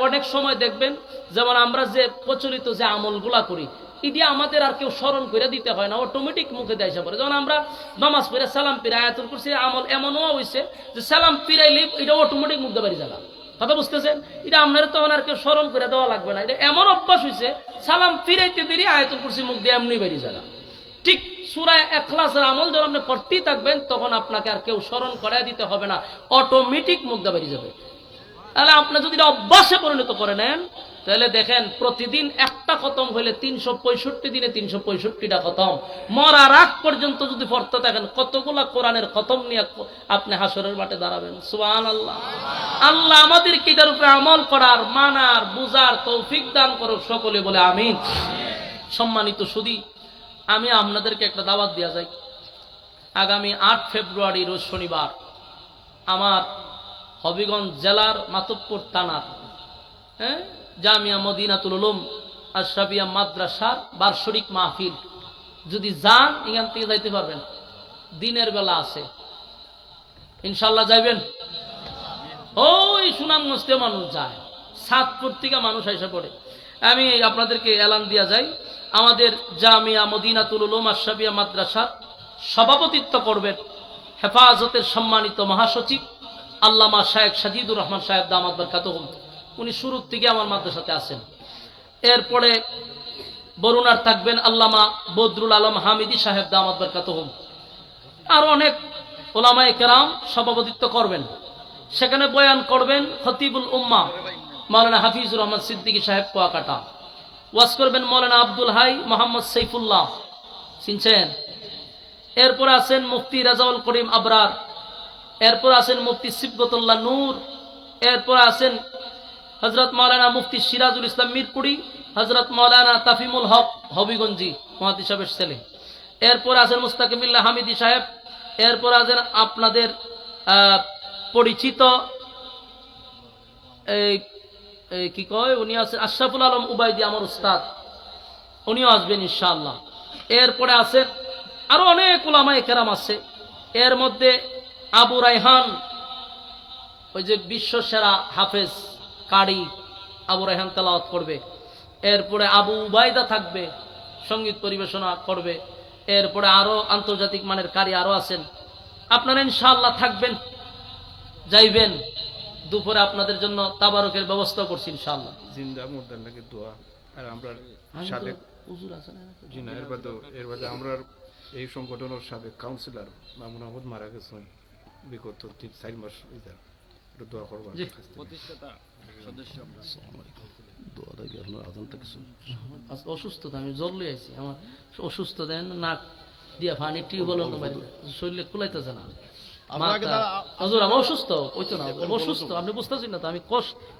অনেক সময় দেখবেন, যেমন আমরা যে প্রচলিত যে আমলগুলা করি, এটি আমাদের আর কেউ স্মরণ করে দিতে হয় না, অটোমেটিক মুখে দেয় পড়ে। যেমন আমরা নামাজ পড়ে সালাম ফিরে আয়াতুল কুরসি আমল এমনও হয়েছে যে সালাম ফিরাইলে এটা অটোমেটিক মুখ দেবারি যাবে। কথা বুঝতেছেন? এটা আপনার তখন আর কেউ স্মরণ করে দেওয়া লাগবে না। এটা এমন অভ্যাস হয়েছে, সালাম ফিরাইতে দেরি আয়াতুল কুরসি মুখ দিয়ে এমনি বেরিয়ে যাবে। ঠিক সূরা ইখলাসের আমল যখন আপনি করতেই থাকবেন, তখন আপনাকে আর কেউ স্মরণ করাই দিতে হবে না, অটোমেটিক মুখ দিয়ে বেরিয়ে যাবে। তাহলে আপনি যদি অভ্যাসে পরিণত করে নেন, তাহলে দেখেন প্রতিদিন একটা খতম হইলে 365 দিনে 365টা খতম। মরার আগ পর্যন্ত যদি পড়তে থাকেন, কতগুলা কোরআনের খতম নিয়ে আপনি হাসরের মাঠে দাঁড়াবেন। সুবহানাল্লাহ। আল্লাহ আমাদেরকে এটার উপরে আমল করার, মানার, বুঝার তৌফিক দান করুক, সকলে বলে আমিন। সম্মানিত সুধী, আমি আপনাদেরকে একটা দাওয়াত দেওয়া যাই। আগামী 8 ফেব্রুয়ারি রোজ শনিবার আমার হবিগঞ্জ জেলার মাতব্বর থানার জামিয়া মদিনাতুল উলুম আশরাফিয়া মাদ্রাসার বার্ষিক মাহফিল। যদি যান, এখান থেকে যাইতে পারবেন, দিনের বেলা আছে, ইনশাল্লাহ যাইবেন। ওই সুনামগঞ্জ থেকে মানুষ যায়, সাতপুর থেকে মানুষ এসে পড়ে। আমি আপনাদেরকে এলান দিয়া যাই, আমাদের জামিয়া মদিনাতুল উলুম আশরাফিয়া মাদ্রাসার সভাপতিত্ব করবেন হেফাজতের সম্মানিত মহাসচিব আল্লামা শায়েখ সাজিদুর রহমান সাহেব দামাত বরকাতুহুম। উনি শুরুর থেকে আমার মাদ্রাসাতে আছেন। এরপরে বরুণার থাকবেন আল্লামা বদরুল আলম হামিদি সাহেব দামাত বরকাতুহুম। আর অনেক ওলামায়ে কেরাম সভাপতিত্ব করবেন। সেখানে বয়ান করবেন খতিবুল উম্মাহ মাওলানা হাফিজুর রহমান সিদ্দিকী সাহেব কুয়াকাটা। ওয়াজ করবেন মাওলানা আব্দুল হাই মোহাম্মদ সাইফুল্লাহ, চিনছেন? এরপর আছেন মুফতি রাজাউল করিম আবরার। এরপর আছেন মুফতি সিবগতুল্লাহ নূর। এরপর আছেন হযরত মাওলানা মুফতি সিরাজুল ইসলাম মিরপুরি, হযরত মাওলানা তাফিমুল হক হবিগঞ্জি মুহাদ্দিস সাহেবের ছেলে। এরপর আছেন মুস্তাকিমিল্লাহ হামিদি সাহেব। এরপর আছেন আপনাদের পরিচিত কি কয়, উনি আছেন আশরাফুল আলম উবাইদি, আমার উস্তাদ, উনিও আসবেন ইনশাআল্লাহ। এরপরে আছেন আরো অনেক উলামায়ে কেরাম আছে। এর মধ্যে আবু রায়হান, ওই যে বিশ্ব সেরা হাফেজ কারি আবু রায়হান তেলাওয়াত করবে। এরপরে আবু উবাইদা থাকবে, সঙ্গীত পরিবেশনা করবে। এরপরে আরো আন্তর্জাতিক মানের কারি আরো আছেন। আপনারা ইনশাআল্লাহ থাকবেন, যাইবেন। দুপুরে আপনাদের জন্য তাবারকের ব্যবস্থা করছি ইনশাআল্লাহ। জিন্দা মুর্দার লাগে দোয়া। আর আমরা সাবেক হুজুর আছেন জি না, এর বাদে আমরা এই সংগঠনের সাবেক কাউন্সিলর মামুন আহমদ মারা গেছেন বিগত 4 মাস। এটা দোয়া করব। প্রতিষ্ঠাতা সদস্য আমরা দোয়া লাগে। আপনার আজানটা কিছু অসুস্থতা, আমি জ্বর লই আইছি, আমার অসুস্থ দেন, নাক দিয়া পানি টিউবওয়েল বাইরে, শরীরে কুলাইতেছে না। হুজুর আমি অসুস্থ, ওই তো না অসুস্থ, আপনি বুঝতেছেন না তো। আমি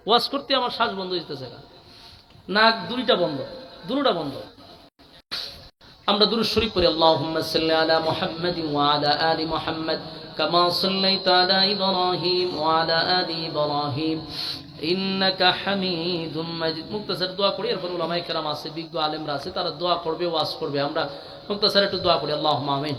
ওয়াজ করতে আমার শ্বাস বন্ধ হইতেছে, নাক দুইটা বন্ধ, দুটোটা বন্ধ। আমরা দুরূদ শরীফ পড়ি। আল্লাহুম্মা সাল্লি আলা মুহাম্মাদ ওয়া আলা আলি মুহাম্মাদ কামা সাল্লাইতা আলা ইব্রাহিম ওয়া আলা আলি ইব্রাহিম ইন্নাকা হামিদুম মাজিদ। মুক্তাসার দোয়া করি। এরপর উলামায়ে কেরাম আছে, বিজ্ঞ আলেমরা আছে, তারা দোয়া করবে, ওয়াজ করবে। আমরা মুক্তাসার একটু দোয়া করি। আল্লাহুম্মা আমিন।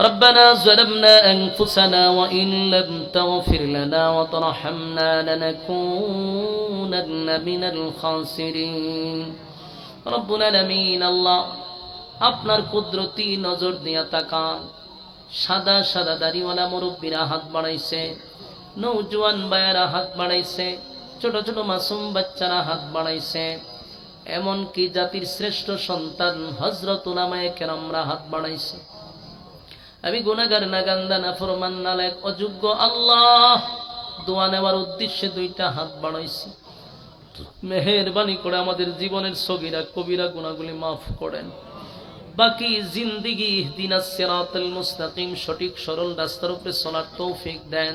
ربنا ظلمنا أنفسنا وإن لم تغفر لنا وترحمنا لنكونن من الخاسرين رب العالمين। আল্লাহ আপনার কুদরতি নজর দিয়া তাকান, সাদা সাদা দাড়িওয়ালা মুরব্বীরা হাত বাড়াইছে, নৌজওয়ান ভাইয়েরা হাত বাড়াইছে, ছোট ছোট মাসুম বাচ্চারা হাত বাড়াইছে, এমনকি জাতির শ্রেষ্ঠ সন্তান হযরত উলামায়ে কেরামরা হাত বাড়াইছে। আমি গুনাহগার, নাগান্দা, নাফরমান, নালায়েক, অযোগ্য আল্লাহ দোয়া নেওয়ার উদ্দেশ্যে দুইটা হাত বাড়াইছি। মেহেরবানি করে আমাদের জীবনের সগীরা কবিরা গুনাহগুলি মাফ করেন। বাকি জিন্দেগি ইহদিনাস সিরাতাল মুস্তাকিম, সঠিক সরল রাস্তার উপরে চলার তৌফিক দেন।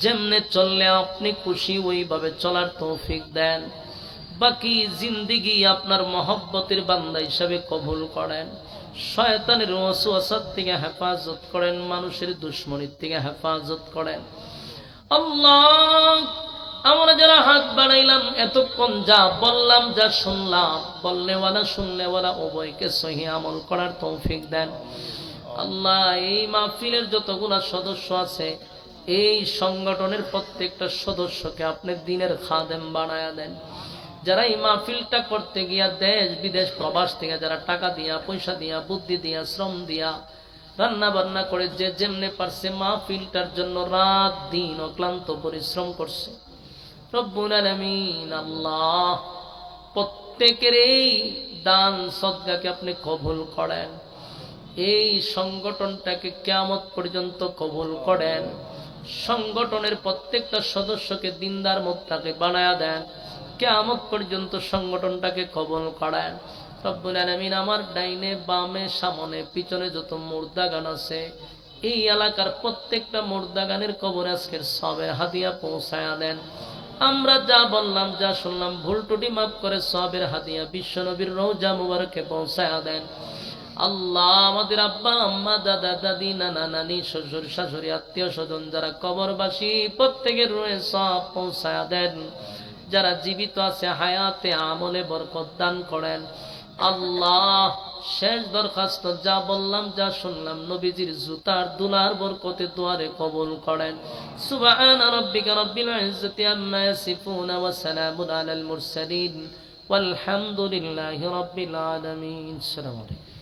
যেমনে চললে আপনি খুশি ওইভাবে চলার তৌফিক দেন। বাকি জিন্দেগি আপনার মহব্বতের বান্দা হিসাবে কবুল করেন। শয়তানের ওয়াসওয়াসা থেকে হেফাজত করেন, মানুষের দুশমনির থেকে হেফাজত করেন। আল্লাহ, আমরা যারা হাত বাড়াইলাম এতক্ষণ যা বললাম, যা শুনলাম, বলনেওয়ালা শুননেওয়ালা উভয়কে সহি আমল করার তৌফিক দেন। আল্লাহ, এই মাহফিলের যতগুলা সদস্য আছে, এই সংগঠনের প্রত্যেকটা সদস্যকে আপনি দিনের খাদেম বানায়া দেন। যারা এই মাহফিলটা করতে গিয়া দেশ বিদেশ প্রবাস থেকে যারা টাকা দিয়া, পয়সা দিয়া, বুদ্ধি দিয়া, শ্রম দিয়া, রান্না বান্না করে যে যেমনে পারছে মাহফিলটার জন্য রাত দিন অক্লান্ত পরিশ্রম করছে, রব্বুল আলামিন আল্লাহ, প্রত্যেকের এই দান সদকাকে আপনি কবুল করেন। এই সংগঠনটাকে কিয়ামত পর্যন্ত কবুল করেন। সংগঠনের প্রত্যেকটা সদস্যকে দিনদার মুত্তাকি বানায়া দেন। কিয়ামত পর্যন্ত সংগঠনটাকে কবুল করেন। রব্বুল আলামিন, আমার ডাইনে বামে সামনে পিছনে যত মুর্দাগান আছে, এই এলাকার প্রত্যেকটা মুর্দাগানের কবরে আজকের সবের হাদিয়া পৌঁছায়া দেন। আমরা যা বললাম, যা শুনলাম, ভুল ত্রুটি মাফ করে সবের হাদিয়া বিশ্ব নবীর রওজা মুবারকে পৌঁছায়া দেন। আল্লাহ, আমাদের আব্বা আম্মা, দাদা দাদি, নানা নানি, শ্বশুর শাশুড়ি, আত্মীয় স্বজন যারা কবরবাসী, প্রত্যেকের রুহে সব পৌঁছায়া দেন। যারা জীবিত আছে হায়াতে আমলে বরকত দান করেন। আল্লাহ, শেষ দরখাস্ত, যা বললাম, যা শুনলাম, নবীজির জুতার দুলার বরকতে দুয়ারে কবুল করেন। সুবহানা রাব্বিকা রাব্বিল ইজ্জাতি আম্মা ইয়াসিফুন ওয়া সালামুন আলাল মুরসালিন ওয়ালহামদুলিল্লাহি রাব্বিল আলামিন। আসসালামু আলাইকুম।